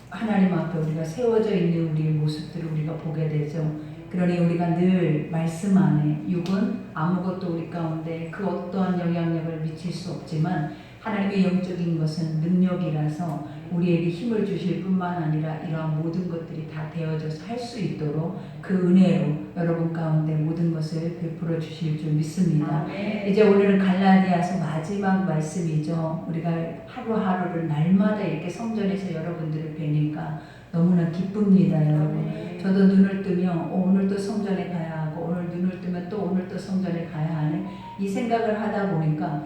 하나님 앞에 우리가 세워져 있는 우리의 모습들을 우리가 보게 되죠. 그러니 우리가 늘 말씀 안에 육은 아무것도 우리 가운데 그 어떠한 영향력을 미칠 수 없지만 하나님의 영적인 것은 능력이라서 우리에게 힘을 주실 뿐만 아니라 이러한 모든 것들이 다 되어져서 할 수 있도록 그 은혜로 여러분 가운데 모든 것을 베풀어 주실 줄 믿습니다. 이제 오늘은 갈라디아서 마지막 말씀이죠. 우리가 하루하루를 날마다 이렇게 성전에서 여러분들을 뵈니까 너무나 기쁩니다, 여러분. 저도 눈을 뜨면 오늘 또 성전에 가야 하고 오늘 눈을 뜨면 또 오늘 또 성전에 가야 하는 이 생각을 하다 보니까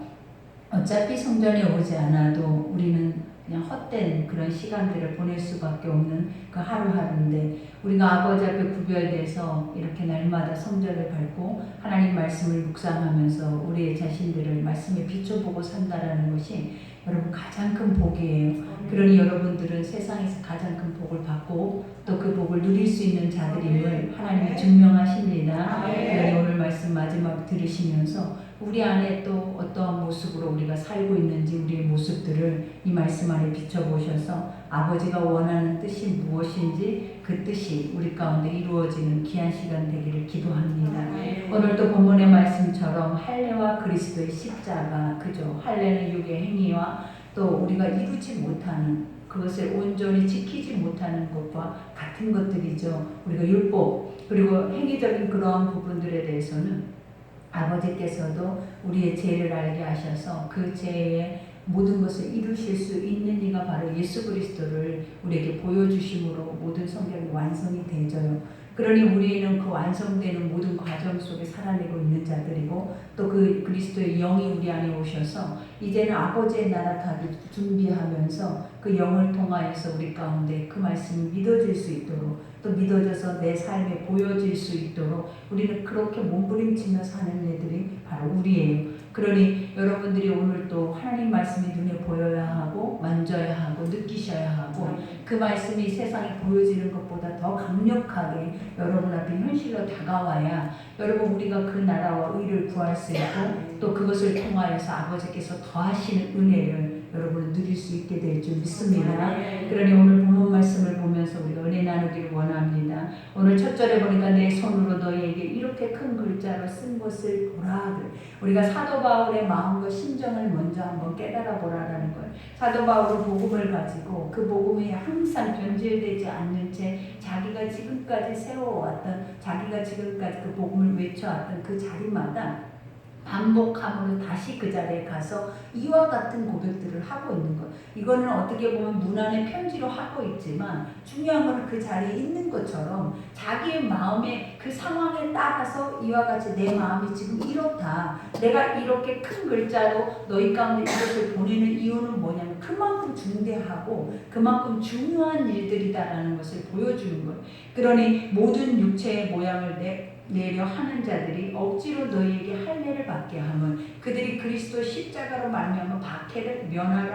어차피 성전에 오지 않아도 우리는 그냥 헛된 그런 시간들을 보낼 수밖에 없는 그 하루하루인데 우리가 아버지 앞에 구별돼서 이렇게 날마다 성전을 밟고 하나님 말씀을 묵상하면서 우리의 자신들을 말씀에 비춰보고 산다라는 것이 여러분 가장 큰 복이에요. 그러니 여러분들은 세상에서 가장 큰 복을 받고 또 그 복을 누릴 수 있는 자들임을 하나님이 증명하십니다. 그러니 오늘 말씀 마지막 들으시면서 우리 안에 또 어떠한 모습으로 우리가 살고 있는지 우리의 모습들을 이 말씀 안에 비춰보셔서 아버지가 원하는 뜻이 무엇인지 그 뜻이 우리 가운데 이루어지는 귀한 시간 되기를 기도합니다. 오늘도 본문의 말씀처럼 할례와 그리스도의 십자가, 그죠? 할례는 육의 행위와 또 우리가 이루지 못하는 그것을 온전히 지키지 못하는 것과 같은 것들이죠. 우리가 율법 그리고 행위적인 그러한 부분들에 대해서는 아버지께서도 우리의 죄를 알게 하셔서 그 죄의 모든 것을 이루실 수 있는 이가 바로 예수 그리스도를 우리에게 보여주심으로 모든 성경이 완성이 되져요. 그러니 우리는 그 완성되는 모든 과정 속에 살아내고 있는 자들이고 또 그 그리스도의 영이 우리 안에 오셔서 이제는 아버지의 나라 가기를 준비하면서 그 영을 통하여서 우리 가운데 그 말씀이 믿어질 수 있도록 또 믿어져서 내 삶에 보여질 수 있도록 우리는 그렇게 몸부림치며 사는 애들이 바로 우리예요. 그러니 여러분들이 오늘 또 하나님 말씀이 눈에 보여야 하고 만져야 하고 느끼셔야 하고 그 말씀이 세상에 보여지는 것보다 더 강력하게 여러분 앞에 현실로 다가와야 여러분 우리가 그 나라와 의를 구할 수 있고 또 그것을 통하여서 아버지께서 더하시는 은혜를 여러분은 누릴 수 있게 될 줄 믿습니다. 그러니 오늘 본문 말씀을 보면서 우리가 은혜 나누기를 원합니다. 오늘 첫 절에 보니까 내 손으로 너희에게 이렇게 큰 글자로 쓴 것을 보라. 우리가 사도 바울의 마음과 심정을 먼저 한번 깨달아 보라라는 거예요. 사도 바울은 복음을 가지고 그 복음이 항상 변질되지 않는 채 자기가 지금까지 세워왔던 자기가 지금까지 그 복음을 외쳐왔던 그 자리마다 반복함으로 다시 그 자리에 가서 이와 같은 고백들을 하고 있는 것. 이거는 어떻게 보면 문안의 편지로 하고 있지만 중요한 것은 그 자리에 있는 것처럼 자기의 마음의 그 상황에 따라서 이와 같이 내 마음이 지금 이렇다. 내가 이렇게 큰 글자로 너희 가운데 이것을 보내는 이유는 뭐냐면 그만큼 중대하고 그만큼 중요한 일들이다라는 것을 보여주는 거예요. 그러니 모든 육체의 모양을 내려 하는 자들이 억지로 너희에게 할례를 받게 하면 그들이 그리스도 십자가로 말미암아 박해를 면하려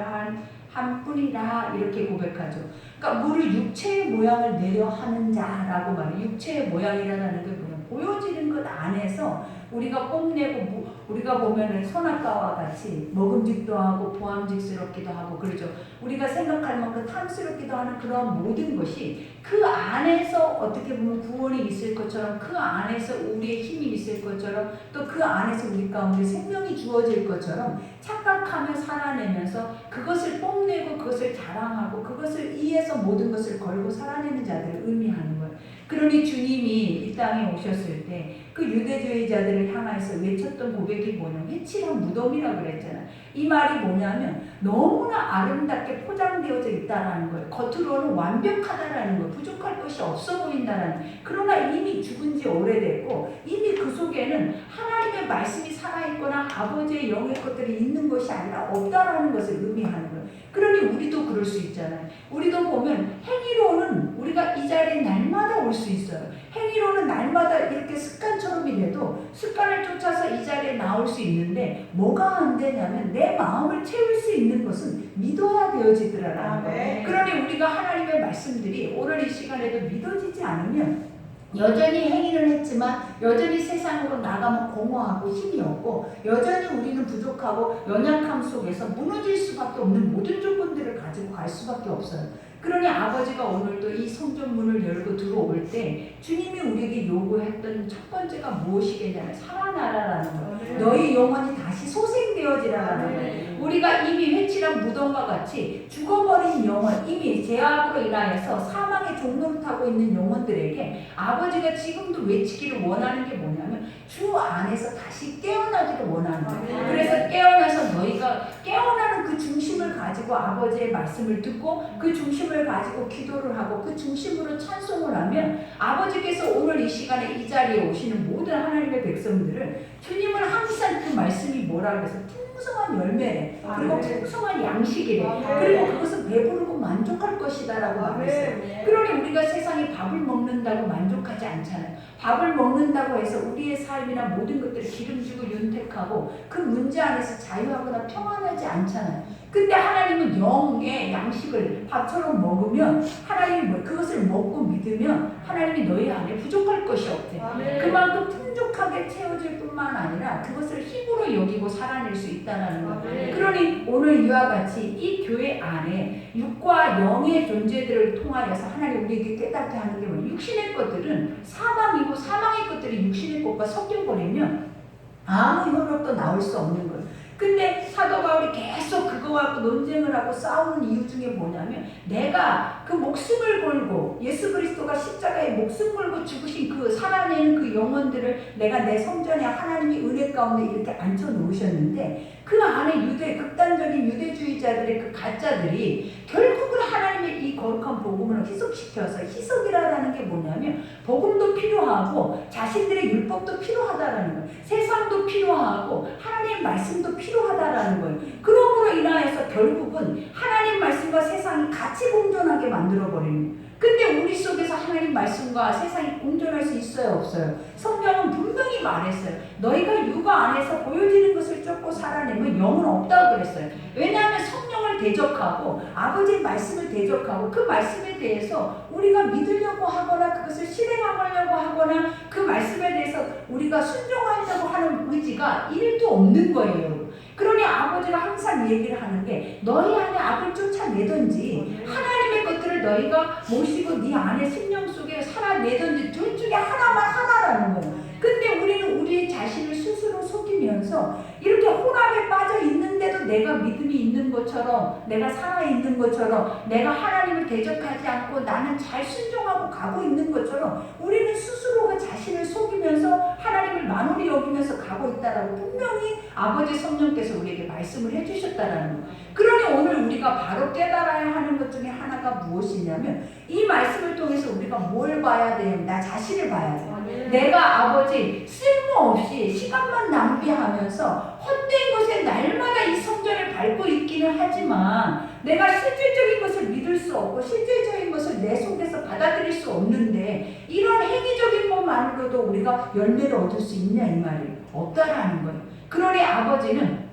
한 뿐이라 이렇게 고백하죠. 그러니까 무릇 육체의 모양을 내려 하는 자라고 말해요. 육체의 모양이라는 게 뭐냐? 보여지는 것 안에서 우리가 뽐내고 우리가 보면은 선악과와 같이 먹음직도 하고 보암직스럽기도 하고 그러죠. 우리가 생각할 만큼 탐스럽기도 하는 그런 모든 것이 그 안에서 어떻게 보면 구원이 있을 것처럼 그 안에서 우리의 힘이 있을 것처럼 또 그 안에서 우리 가운데 생명이 주어질 것처럼 착각하며 살아내면서 그것을 뽐내고 그것을 자랑하고 그것을 이해서 모든 것을 걸고 살아내는 자들을 의미하는 거예요. 그러니 주님이 이 땅에 오셨을 때 그 유대주의자들을 향해서 외쳤던 고백이 뭐냐면 회칠한 무덤이라고 그랬잖아요. 이 말이 뭐냐면 너무나 아름답게 포장되어져 있다라는 거예요. 겉으로는 완벽하다라는 거예요. 부족할 것이 없어 보인다라는 거예요. 그러나 이미 죽은 지 오래됐고 이미 그 속에는 하나님의 말씀이 살아있거나 아버지의 영의 것들이 있는 것이 아니라 없다라는 것을 의미하는 거예요. 그러니 우리도 그럴 수 있잖아요. 우리도 보면 행위로는 우리가 이 자리에 날마다 올 수 있어요. 행위로는 날마다 이렇게 습관처럼이라도 습관을 쫓아서 이 자리에 나올 수 있는데 뭐가 안 되냐면 내 마음을 채울 수 있는 것은 믿어야 되어지더라라는 거예요. 그러니 우리가 하나님의 말씀들이 오늘 이 시간에도 믿어지지 않으면 여전히 행위를 했지만 여전히 세상으로 나가면 공허하고 힘이 없고 여전히 우리는 부족하고 연약함 속에서 무너질 수밖에 없는 모든 조건들을 가지고 갈 수밖에 없어요. 그러니 아버지가 오늘도 이 성전문을 열고 들어올 때 주님이 우리에게 요구했던 첫 번째가 무엇이겠냐면 살아나라라는 거예요. 너희 영혼이 다시 소생되어지라라는 거예요. 우리가 이미 회칠한 무덤과 같이 죽어버린 영혼, 이미 죄악으로 인하여서 사망의 종로를 타고 있는 영혼들에게 아버지가 지금도 외치기를 원하는 게 뭐냐면 주 안에서 다시 깨어나기를 원하는 거예요. 그래서 깨어나서 너희가 깨어나는 그 중심을 가지고 아버지의 말씀을 듣고 그 중심을 가지고 기도를 하고 그 중심으로 찬송을 하면 아버지께서 오늘 이 시간에 이 자리에 오시는 모든 하나님의 백성들을 주님은 항상 그 말씀이 뭐라 그래서 풍성한 열매래. 그리고 풍성한 양식이래. 그리고 그것은 배부르고 만족할 것이다라고 말했어요. 그러니 우리가 세상에 밥을 먹는다고 만족하지 않잖아요. 밥을 먹는다고 해서 우리의 삶이나 모든 것들을 기름지고 윤택하고 그 문제 안에서 자유하거나 평안하지 않잖아요. 근데 하나님은 영의 양식을 밥처럼 먹으면 하나님이 그것을 먹고 믿으면 하나님이 너희 안에 부족할 것이 없대. 그만큼 풍족하게 채워질 뿐만 아니라 그것을 힘으로 여기고 살아낼 수 있다는 거예요. 그러니 오늘 이와 같이 이 교회 안에 육과 영의 존재들을 통하여서 하나님 우리에게 깨닫게 하는 게 뭐예요? 육신의 것들은 사망이고 사망의 것들이 육신의 것과 섞여버리면 아무 효력도 나올 수 없는 거예요. 근데 사도 바울이 계속 그거 갖고 논쟁을 하고 싸우는 이유 중에 뭐냐면 내가 그 목숨을 걸고 예수 그리스도가 십자가에 목숨 걸고 죽으신 그 살아내는 그 영혼들을 내가 내 성전에 하나님이 은혜 가운데 이렇게 앉혀 놓으셨는데 그 안에 극단적인 유대주의자들의 그 가짜들이 결국은 하나님의 이 거룩한 복음을 희석시켜서 희석이라는 게 뭐냐면 복음도 필요하고 자신들의 율법도 필요하다라는 거예요. 세상도 필요하고 하나님의 말씀도 필요하다라는 거예요. 그러므로 인하여서 결국은 하나님 말씀과 세상이 같이 공존하게 만들어버리는 거예요. 근데 우리 속에서 하나님 말씀과 세상이 공존할 수 있어요, 없어요? 성경은 분명히 말했어요. 너희가 육아 안에서 보여지는 것을 쫓고 살아내면 영은 없다고 그랬어요. 왜냐하면 성령을 대적하고 아버지의 말씀을 대적하고 그 말씀에 대해서 우리가 믿으려고 하거나 그것을 실행하려고 하거나 그 말씀에 대해서 우리가 순종하려고 하는 의지가 1도 없는 거예요. 그러니 아버지가 항상 얘기를 하는 게 너희 안에 악을 쫓아내든지 하나님의 것들을 너희가 모시고 네 안에 심령 속에 살아내든지 둘 중에 하나라는 거예요. 근데 우리는 우리 자신을 스스로 속이면서 이렇게 혼합에 빠져 있는데도 내가 믿음이 있는 것처럼 내가 살아있는 것처럼 내가 하나님을 대적하지 않고 나는 잘 순종하고 가고 있는 것처럼 우리는 스스로가 자신을 속이면서 하나님을 만홀히 여기면서 가고 있다라고 분명히 아버지 성령께서 우리에게 말씀을 해주셨다라는 거예요. 그러니 오늘 우리가 바로 깨달아야 하는 것 중에 하나가 무엇이냐면 이 말씀을 통해서 우리가 뭘 봐야 돼요? 나 자신을 봐야 돼요. 내가 아버지 쓸모없이 시간만 낭비하면서 헛된 것에 날마다 이 성전을 밟고 있기는 하지만 내가 실질적인 것을 믿을 수 없고 실질적인 것을 내 속에서 받아들일 수 없는데 이런 행위적인 것만으로도 우리가 열매를 얻을 수 있냐 이 말이에요. 없다라는 거예요. 그러니 아버지는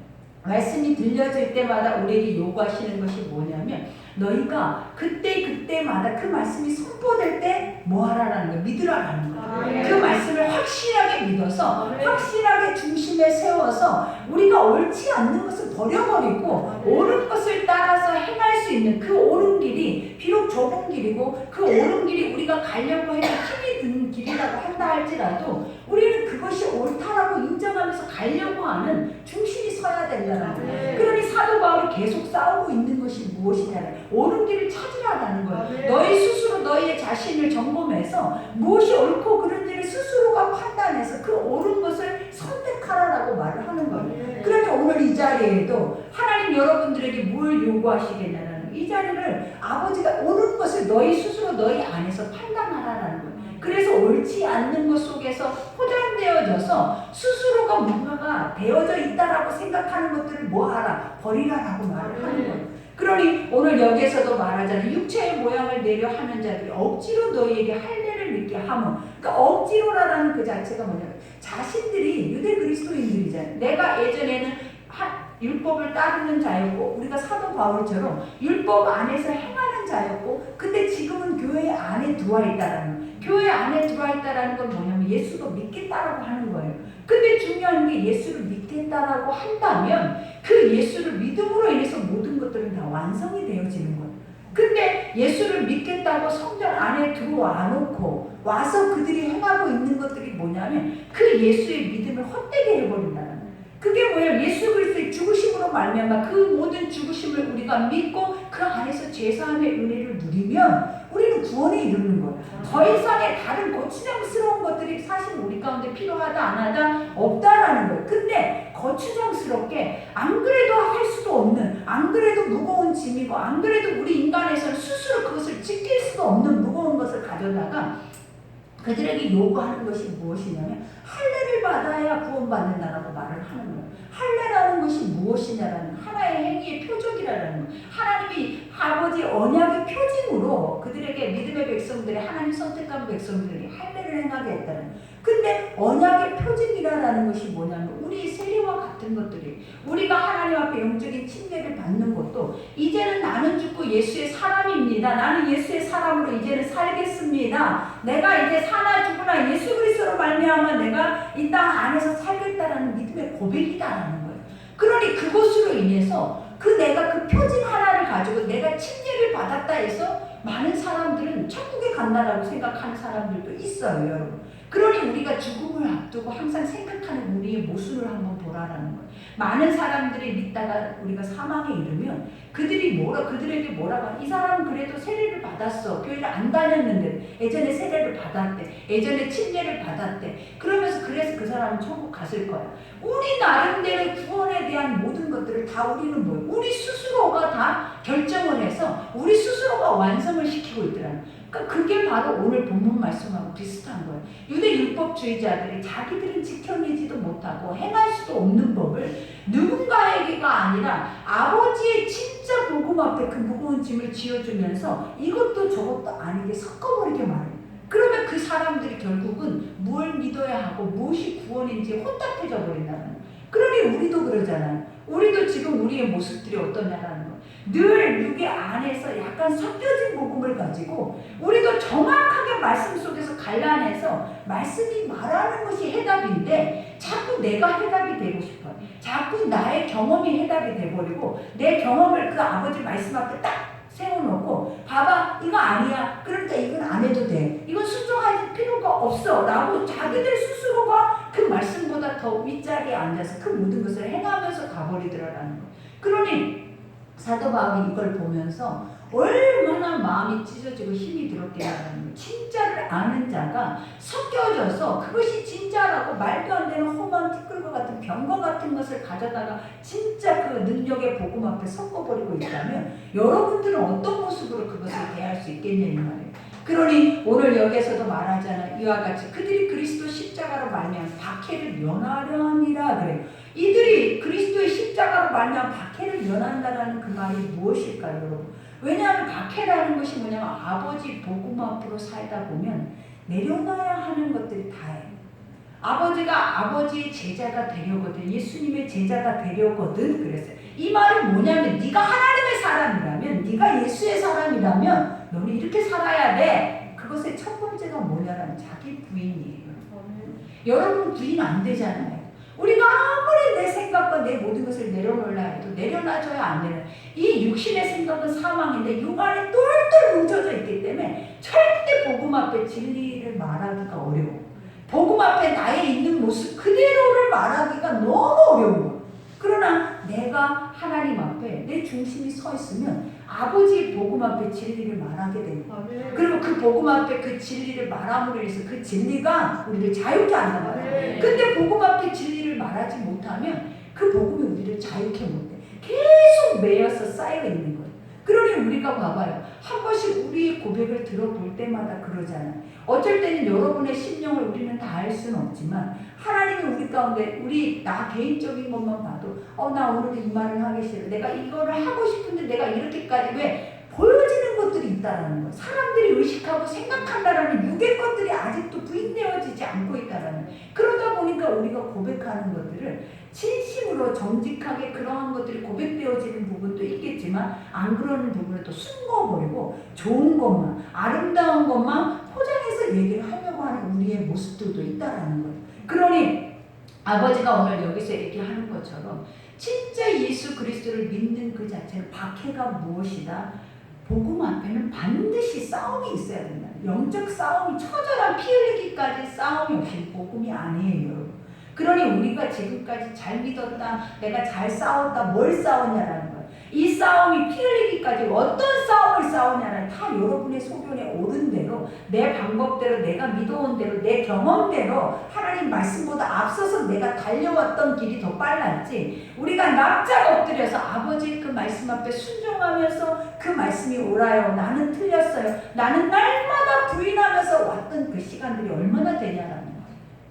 말씀이 들려질 때마다 우리에게 요구하시는 것이 뭐냐면 너희가 그때마다 그 말씀이 선포될 때 뭐 하라라는 거예요? 믿으라라는 거예요. 그 말씀을 확실하게 믿어서 확실하게 중심에 세워서 우리가 옳지 않는 것을 버려버리고 옳은 것을 따라서 행할 수 있는 그 옳은 길이 비록 좁은 길이고 그 옳은 길이 우리가 가려고 해도 힘이 드는 길이라고 한다 할지라도 우리는 그것이 옳다라고 인정하면서 가려고 하는 중심이 서야 된다는 거예요. 그러니 사도 바울이 계속 싸우고 있는 것이 무엇이냐면 옳은 길을 찾으라는 거예요. 너희 스스로 너희의 자신을 점검해서 무엇이 옳고 그른지를 스스로가 판단해서 그 옳은 것을 선택하라라고 말을 하는 거예요. 그러니 오늘 이 자리에도 하나님 여러분들에게 뭘 요구하시겠냐는 이 자리를 아버지가 옳은 것을 너희 스스로 너희 안에서 판단하라라는 거예요. 그래서 옳지 않는 것 속에서 포장되어져서 스스로가 뭔가가 되어져 있다라고 생각하는 것들을 뭐하라? 버리라라고 말을 하는 거예요. 그러니 오늘 여기에서도 말하자면 육체의 모양을 내려 하는 자들이 억지로 너희에게 할례를 믿게 하면 그러니까 억지로라는 그 자체가 뭐냐면 자신들이 유대 그리스도인들이잖아요. 내가 예전에는 율법을 따르는 자였고 우리가 사도 바울처럼 율법 안에서 행하는 자였고 근데 지금은 교회 안에 들어와 있다라는 거예요. 교회 안에 들어와 있다라는 건 뭐냐면 예수도 믿겠다라고 하는 거예요. 근데 중요한 게 예수를 믿겠다라고 한다면 그 예수를 믿음으로 인해서 모든 것들은 다 완성이 되어지는 거예요. 근데 예수를 믿겠다고 성전 안에 들어와 놓고 와서 그들이 행하고 있는 것들이 뭐냐면 그 예수의 믿음을 헛되게 해버린다는 거예요. 그게 뭐예요? 예수 그리스도의 죽으심으로 말미암아 그 모든 죽으심을 우리가 믿고 그 안에서 제사함의 은혜를 누리면 우리는 구원에 이르는 거예요. 더 이상의 다른 거추장스러운 것들이 사실 우리 가운데 필요하다 안 하다 없다라는 거예요. 근데 거추장스럽게 안 그래도 할 수도 없는, 안 그래도 무거운 짐이고 안 그래도 우리 인간에서는 스스로 그것을 지킬 수도 없는 무거운 것을 가져다가 그들에게 요구하는 것이 무엇이냐면 할례를 받아야 구원받는다라고 말을 하는 거예요. 할례라는 것이 무엇이냐라는 하나의 행위의 표적이라는 거예요. 하나님이 아버지 언약의 표징으로 그들에게 믿음의 백성들이 하나님 선택한 백성들이 할례를 행하게 했다는 거예요. 근데 언약의 표징이라는 것이 뭐냐면 우리 세례와 같은 것들이 우리가 하나님 앞에 영적인 침례를 받는 것도 이제는 나는 죽고 예수의 사람입니다. 나는 예수의 사람으로 이제는 살겠습니다. 내가 이제 사나 죽으나 예수 그리스도로 말미암아 내가 이 땅 안에서 살겠다라는 믿음의 고백이다라는 거예요. 그러니 그것으로 인해서 내가 그 표징 하나를 가지고 내가 침례를 받았다 해서 많은 사람들은 천국에 간다라고 생각하는 사람들도 있어요, 여러분. 그러니 우리가 죽음을 앞두고 항상 생각하는 우리의 모습을 한번 보라라는 거예요. 많은 사람들이 믿다가 우리가 사망에 이르면 그들에게 뭐라고 하냐. 이 사람은 그래도 세례를 받았어. 교회를 안 다녔는데 예전에 세례를 받았대. 예전에 침례를 받았대. 그래서 그 사람은 천국 갔을 거야. 우리 나름대로 구원에 대한 모든 것들을 다 우리는 뭐예요? 우리 스스로가 다 결정을 해서 우리 스스로가 완성을 시키고 있더라는 거예요. 그러니까 그게 바로 오늘 본문 말씀하고 비슷한 거예요. 유대 율법주의자들이 자기들은 지켜내지도 못하고 행할 수도 없는 법을 누군가에게가 아니라 아버지의 진짜 복음 앞에 그 무거운 짐을 지어주면서 이것도 저것도 아니게 섞어버리게 말해요. 그러면 그 사람들이 결국은 뭘 믿어야 하고 무엇이 구원인지 혼탁해져 버린다는 거예요. 그러니 우리도 그러잖아요. 우리도 지금 우리의 모습들이 어떠냐라는 거예요. 늘 육의 안에서 약간 섞여진 복음을 가지고 우리도 정확하게 말씀 속에서 갈라내서 말씀이 말하는 것이 해답인데 자꾸 내가 해답이 되고 싶어요. 자꾸 나의 경험이 해답이 돼버리고 내 경험을 그 아버지 말씀 앞에 딱 세워놓고 봐봐 이거 아니야 그러니까 이건 안 해도 돼 이건 순종할 필요가 없어 라고 자기들 스스로가 그 말씀보다 더 윗자리에 앉아서 그 모든 것을 행하면서 가버리더라라는 거. 그러니 사도 바울이 이걸 보면서 얼마나 마음이 찢어지고 힘이 들었겠냐는 거예요. 진짜를 아는 자가 섞여져서 그것이 진짜라고 말도 안 되는 험한 티끌과 같은 병거 같은 것을 가져다가 진짜 그 능력의 복음 앞에 섞어버리고 있다면 여러분들은 어떤 모습으로 그것을 대할 수 있겠냐 이 말이에요. 그러니 오늘 여기에서도 말하잖아요. 이와 같이 그들이 그리스도 십자가로 말미암아 박해를 면하려 함이라 그래요. 이들이 그리스도의 십자가로 말미암아 박해를 면한다라는 그 말이 무엇일까요, 여러분? 왜냐하면 박해라는 것이 뭐냐면 아버지 복음 앞으로 살다 보면 내려놔야 하는 것들이 다예요. 아버지가 아버지의 제자가 되려거든, 예수님의 제자가 되려거든 그랬어요. 이 말은 뭐냐면 네가 하나님의 사람이라면, 네가 예수의 사람이라면 너는 이렇게 살아야 돼. 그것의 첫 번째가 뭐냐면 자기 부인이에요. 여러분 부인 안 되잖아요. 우리가 아무리 내 생각과 내 모든 것을 내려놓으려 해도 내려놔줘야 안 되는 이 육신의 생각은 사망인데 육 안에 똘똘 뭉쳐져 있기 때문에 절대 복음 앞에 진리를 말하기가 어려워. 복음 앞에 나의 있는 모습 그대로를 말하기가 너무 어려운 거야. 그러나 내가 하나님 앞에 내 중심이 서 있으면 아버지의 복음 앞에 진리를 말하게 되는 거야. 그리고 그 복음 앞에 그 진리를 말함으로 해서 그 진리가 우리를 자유케 한단 말이야. 근데 복음 앞에 진리를 말하지 못하면 그 복음이 우리를 자유케 못해. 계속 매여서 쌓여 있는 거야. 그러니 우리가 봐봐요. 한 번씩 우리의 고백을 들어볼 때마다 그러잖아요. 어쩔 때는 여러분의 심령을 우리는 다 알 수는 없지만 하나님이 우리 가운데 나 개인적인 것만 봐도 나 오늘 이 말을 하기 싫어. 내가 이거를 하고 싶은데 내가 이렇게까지 왜 보여지는 것들이 있다라는 거예요. 사람들이 의식하고 생각한다라는 육의 것들이 아직도 부인되어지지 않고 있다라는 거예요. 그러다 보니까 우리가 고백하는 것들을 진심으로 정직하게 그러한 것들이 고백되어지는 부분도 있겠지만 안 그러는 부분을 또 숨겨버리고 좋은 것만 아름다운 것만 포장해서 얘기를 하려고 하는 우리의 모습들도 있다라는 거예요. 그러니 아버지가 오늘 여기서 얘기하는 것처럼 진짜 예수 그리스도를 믿는 그 자체는 박해가 무엇이다? 복음 앞에는 반드시 싸움이 있어야 된다. 영적 싸움이, 처절한 피 흘리기까지 싸움이 없이 복음이 아니에요, 여러분. 그러니 우리가 지금까지 잘 믿었다, 내가 잘 싸웠다, 뭘 싸웠냐라는 거예요. 이 싸움이 피 흘리기까지 어떤 싸움을 싸우냐는 다 여러분의 소견에 옳은 대로, 내 방법대로, 내가 믿어온 대로, 내 경험대로 하나님 말씀보다 앞서서 내가 달려왔던 길이 더 빨랐지, 우리가 납작 엎드려서 아버지의 그 말씀 앞에 순종하면서 그 말씀이 옳아요, 나는 틀렸어요, 나는 날마다 부인하면서 왔던 그 시간들이 얼마나 되냐라는 거예요.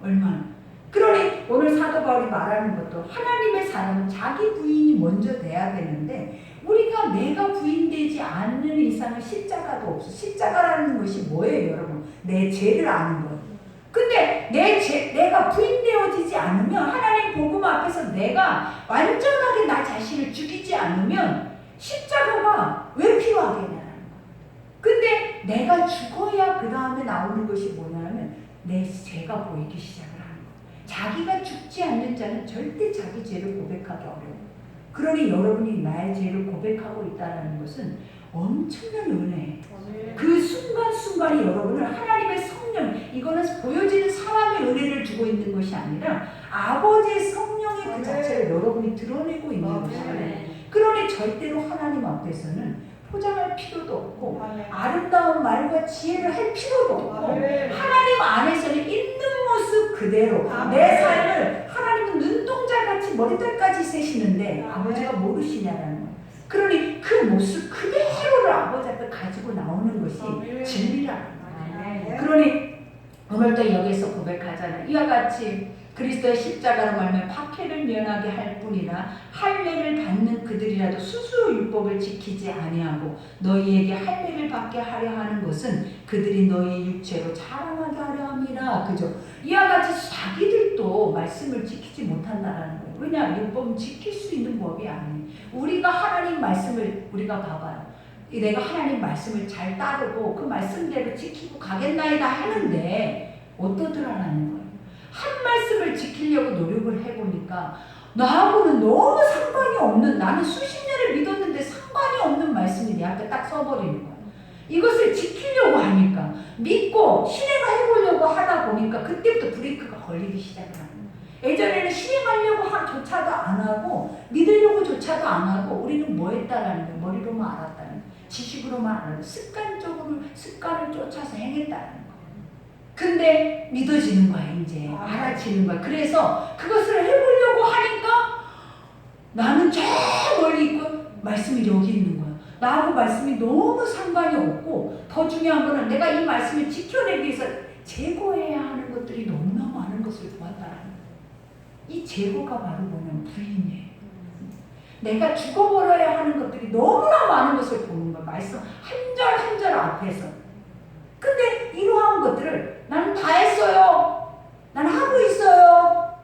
얼마나. 그러니 오늘 사도 바울이 말하는 것도 하나님의 사람은 자기 부인이 먼저 돼야 되는데, 우리가 내가 부인되지 않는 이상은 십자가도 없어. 십자가라는 것이 뭐예요, 여러분? 내 죄를 아는 거예요. 근데 내가 부인되어지지 않으면, 하나님 복음 앞에서 내가 완전하게 나 자신을 죽이지 않으면 십자가가 왜 필요하겠냐는 거예요. 근데 내가 죽어야 그 다음에 나오는 것이 뭐냐면 내 죄가 보이기 시작을 하는 거예요. 자기가 죽지 않는 자는 절대 자기 죄를 고백하기 어려워요. 그러니 여러분이 나의 죄를 고백하고 있다는 것은 엄청난 은혜예요. 그 순간순간이 여러분을 하나님의 성령, 이거는 보여지는 사람의 은혜를 주고 있는 것이 아니라 아버지의 성령의 그 자체를 여러분이 드러내고 있는 것이에요. 그러니 절대로 하나님 앞에서는 포장할 필요도 없고 아름다운 말과 지혜를 할 필요도 없고, 하나님 안에서는 있는 모습 그대로 내 삶을, 하나님은 눈동자같이 머리털까지 세시는데 아버지가 모르시냐라는 거예요. 그러니 그 모습 그대로를 아버지 앞에 가지고 나오는 것이 진리라는 거예요. 그러니 오늘도 여기서 고백하잖아요. 이와 같이 그리스도의 십자가로 말하면 박해를 면하게 할 뿐이나 할례를 받는 그들이라도 스스로 율법을 지키지 아니하고 너희에게 할례를 받게 하려 하는 것은 그들이 너희 육체로 자랑하게 하려 함이라. 그죠? 이와 같이 자기들도 말씀을 지키지 못한다라는 거예요. 왜냐? 율법은 지킬 수 있는 법이 아니에요. 우리가 하나님 말씀을, 우리가 봐봐요. 내가 하나님 말씀을 잘 따르고 그 말씀대로 지키고 가겠나이다 하는데 어떠더라라는 거예요. 한 말씀을 지키려고 노력을 해보니까 나하고는 너무 상관이 없는, 나는 수십 년을 믿었는데 상관이 없는 말씀이 내 앞에 딱 써버리는 거야. 이것을 지키려고 하니까, 믿고 실행해보려고 하다 보니까 그때부터 브레이크가 걸리기 시작을 하는 거야. 예전에는 실행하려고 조차도 안 하고 믿으려고 조차도 안 하고 우리는 뭐 했다라는 거야. 머리로만 알았다는 거야. 지식으로만 알았다. 습관적으로 습관을 쫓아서 행했다는 거야. 근데 믿어지는 거야, 이제. 알아지는 거야. 그래서 그것을 해보려고 하니까 나는 저 멀리 있고 말씀이 여기 있는 거야. 나하고 말씀이 너무 상관이 없고, 더 중요한 거는 내가 이 말씀을 지켜내기 위해서 제거해야 하는 것들이 너무나 많은 것을 보았다라는 거야. 이 제거가 바로 뭐냐면 부인이에요. 내가 죽어버려야 하는 것들이 너무나 많은 것을 보는 거야. 말씀 한 절 한 절 앞에서. 근데 이러한 것들을 나는 다 했어요. 나는 하고 있어요.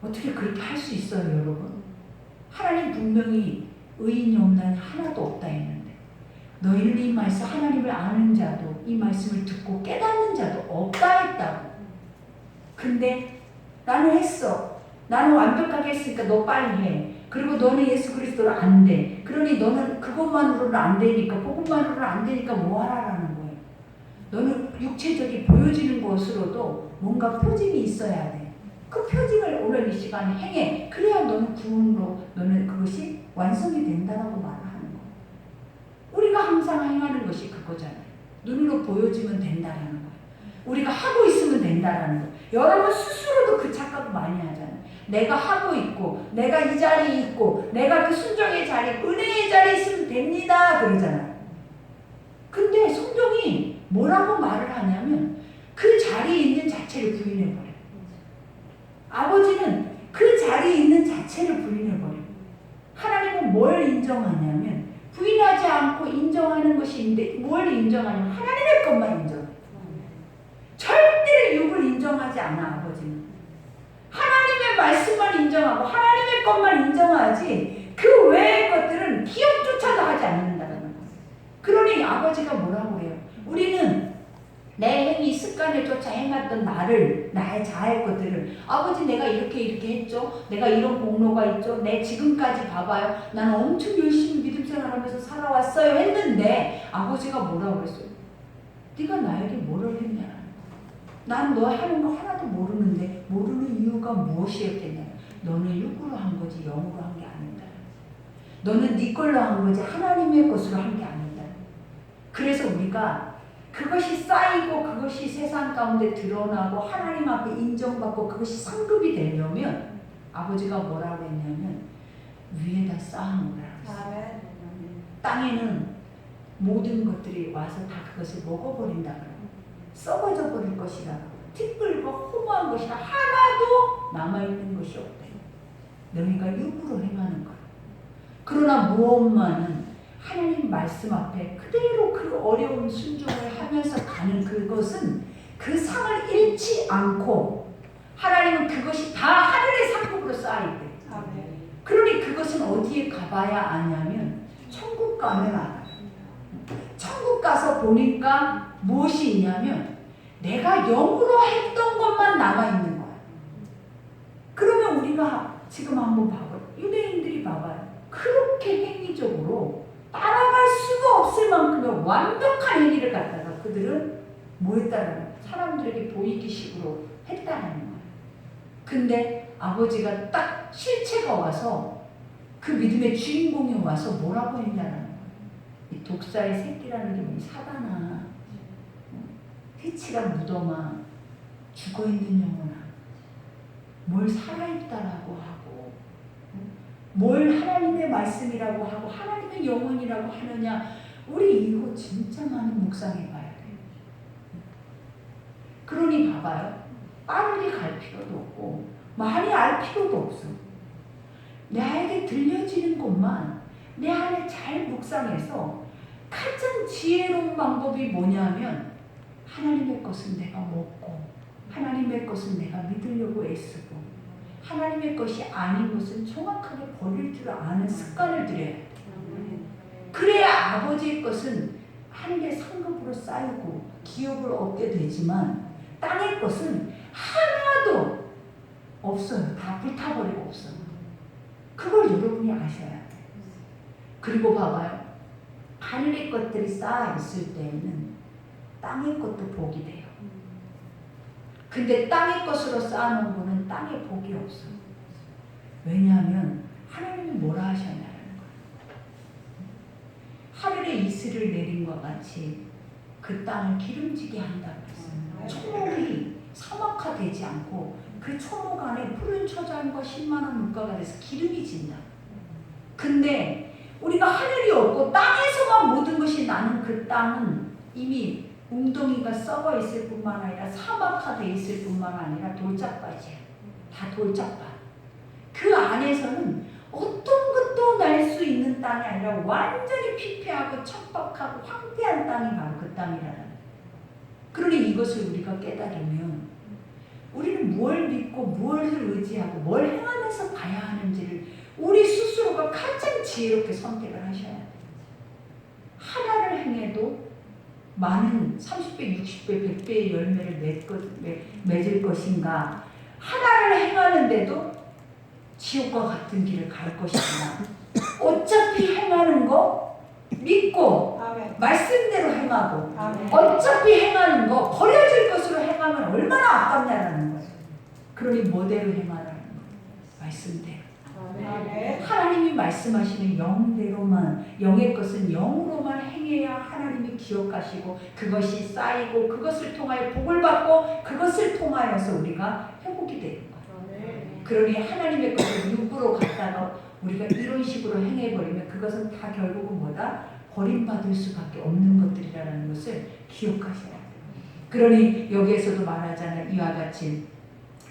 어떻게 그렇게 할 수 있어요, 여러분? 하나님 분명히 의인이 없나니 하나도 없다 했는데, 너희는 이 말씀, 하나님을 아는 자도 이 말씀을 듣고 깨닫는 자도 없다 했다고. 근데 나는 했어. 나는 완벽하게 했으니까 너 빨리 해. 그리고 너는 예수 그리스도로 안 돼. 그러니 너는 그것만으로는 안 되니까, 복음만으로는 안 되니까 뭐 하라라는 거예요. 너는 육체적인 보여지는 것으로도 뭔가 표징이 있어야 돼. 그 표징을 오늘 이 시간에 행해. 그래야 너는 구원으로, 너는 그것이 완성이 된다라고 말을 하는 거예요. 우리가 항상 행하는 것이 그거잖아요. 눈으로 보여지면 된다라는 거예요. 우리가 하고 있으면 된다라는 거예요. 여러분 스스로도 그 착각 많이 하잖아요. 내가 하고 있고, 내가 이 자리에 있고, 내가 그 순종의 자리, 은혜의 자리에 있으면 됩니다 그러잖아요. 근데 성경이 뭐라고 말을 하냐면 그 자리에 있는 자체를 부인해버려요. 아버지는 그 자리에 있는 자체를 부인해버려요. 하나님은 뭘 인정하냐면, 부인하지 않고 인정하는 것이 있는데 뭘 인정하냐면 하나님의 것만 인정해요. 절대로 육을 인정하지 않아. 아버지는 하나님의 말씀만 인정하고 하나님의 것만 인정하지 그 외의 것들은 기억조차도 하지 않는다는 거예요. 그러니 아버지가 뭐라고 해요? 우리는 내 행위 습관에 쫓아 행했던 나의 자의 것들을, 아버지 내가 이렇게 했죠. 내가 이런 공로가 있죠. 내 지금까지 봐봐요. 나는 엄청 열심히 믿음 신앙생활하면서 살아왔어요 했는데 아버지가 뭐라고 그랬어요? 네가 나에게 뭐를 했냐? 난 너 하는 거 하나도 모르는데 모르는 이유가 무엇이었겠냐? 너는 육으로 한 거지 영으로 한 게 아니다. 너는 네 걸로 한 거지 하나님의 것으로 한 게 아니다. 그래서 우리가 그것이 쌓이고 그것이 세상 가운데 드러나고 하나님 앞에 인정받고 그것이 상급이 되려면 아버지가 뭐라고 했냐면 위에다 쌓아놓으라고 했어요. 땅에는 모든 것들이 와서 다 그것을 먹어버린다 그러고 썩어져 버릴 것이라 티끌과 허무한 것이 하나도 남아있는 것이 없대. 너희가 육으로 행하는 것. 그러나 무엇만은 하나님 말씀 앞에 그대로 그 어려운 순종을 하면서 가는 그것은 그 상을 잃지 않고 하나님은 그것이 다 하늘의 상급으로 쌓이대. 그러니 그것은 어디에 가봐야 아냐면 천국 가면 알아요. 천국 가서 보니까 무엇이 있냐면 내가 영으로 했던 것만 남아있는 거야. 그러면 우리가 지금 한번 봐봐요. 유대인들이 봐봐요. 그렇게 행위적으로 따라갈 수가 없을 만큼의 완벽한 행위를 갖다가 그들은 뭐 했다라는 사람들에게 보이기식으로 했다라는 거예요. 근데 아버지가 딱 실체가 와서 그 믿음의 주인공이 와서 뭐라고 했냐라는 거예요. 이 독사의 새끼라는 게 뭐니? 사단아, 휘치랑 무덤아, 죽어있는 영혼아, 뭘 살아있다라고 하고 뭘 하나님의 말씀이라고 하고 하나님의 영혼이라고 하느냐. 우리 이거 진짜 많이 묵상해 봐야 돼요. 그러니 봐봐요. 빠르게 갈 필요도 없고 많이 알 필요도 없어. 나에게 들려지는 것만 내 안에 잘 묵상해서 가장 지혜로운 방법이 뭐냐면 하나님의 것은 내가 먹고 하나님의 것은 내가 믿으려고 애쓰고 하나님의 것이 아닌 것은 정확하게 버릴 줄 아는 습관을 들여야 돼. 그래야 아버지의 것은 하늘의 상급으로 쌓이고 기업을 얻게 되지만 땅의 것은 하나도 없어요. 다 불타버리고 없어요. 그걸 여러분이 아셔야 돼요. 그리고 봐봐요. 하늘의 것들이 쌓아 있을 때에는 땅의 것도 복이 돼요. 근데 땅의 것으로 쌓아놓은 거는 땅에 복이 없어요. 왜냐하면 하나님이 뭐라 하셨냐는 거예요. 하늘에 이슬을 내린 것 같이 그 땅을 기름지게 한다고 했어요. 초목이 사막화되지 않고 그 초목 안에 푸른 초장과 10만원 물가가 돼서 기름이 진다. 근데 우리가 하늘이 없고 땅에서만 모든 것이 나는 그 땅은 이미 웅덩이가 썩어 있을 뿐만 아니라 사막화되어 있을 뿐만 아니라 돌짝밭이야. 다 돌짝밭. 그 안에서는 어떤 것도 날 수 있는 땅이 아니라 완전히 피폐하고 척박하고 황폐한 땅이 바로 그 땅이라는 거예요. 그러니 이것을 우리가 깨달으면 우리는 뭘 믿고 무엇을 의지하고 뭘 행하면서 가야 하는지를 우리 스스로가 가장 지혜롭게 선택을 하셔야 돼요. 하나를 행해도 많은 30배, 60배, 100배의 열매를 맺을 것인가, 하나를 행하는데도 지옥과 같은 길을 갈 것인가. 어차피 행하는 거 믿고 아멘. 말씀대로 행하고 아멘. 어차피 행하는 거 버려질 것으로 행하면 얼마나 아깝냐라는 거예요. 그러니 뭐대로 행하라는 거예요? 말씀대로. 아멘. 하나님이 말씀하시는 영대로만, 영의 것은 영으로만 행해야 하나님이 기억하시고 그것이 쌓이고 그것을 통하여 복을 받고 그것을 통하여서 우리가 회복이 되는 거예요. 그러니 하나님의 것을 육으로 갖다가 우리가 이런 식으로 행해버리면 그것은 다 결국은 뭐다? 버림받을 수밖에 없는 것들이라는 것을 기억하셔야 돼요. 그러니 여기에서도 말하잖아요. 이와 같이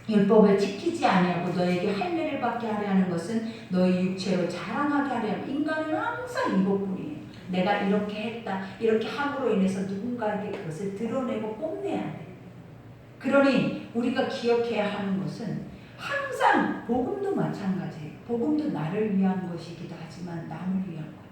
율법을 지키지 아니하고 너에게 할례를 받게 하려 하는 것은 너의 육체로 자랑하게 하려 하는, 인간은 항상 이것뿐이에요. 내가 이렇게 했다, 이렇게 함으로 인해서 누군가에게 그것을 드러내고 뽐내야 돼. 그러니 우리가 기억해야 하는 것은 항상 복음도 마찬가지예요. 복음도 나를 위한 것이기도 하지만 남을 위한 거예요.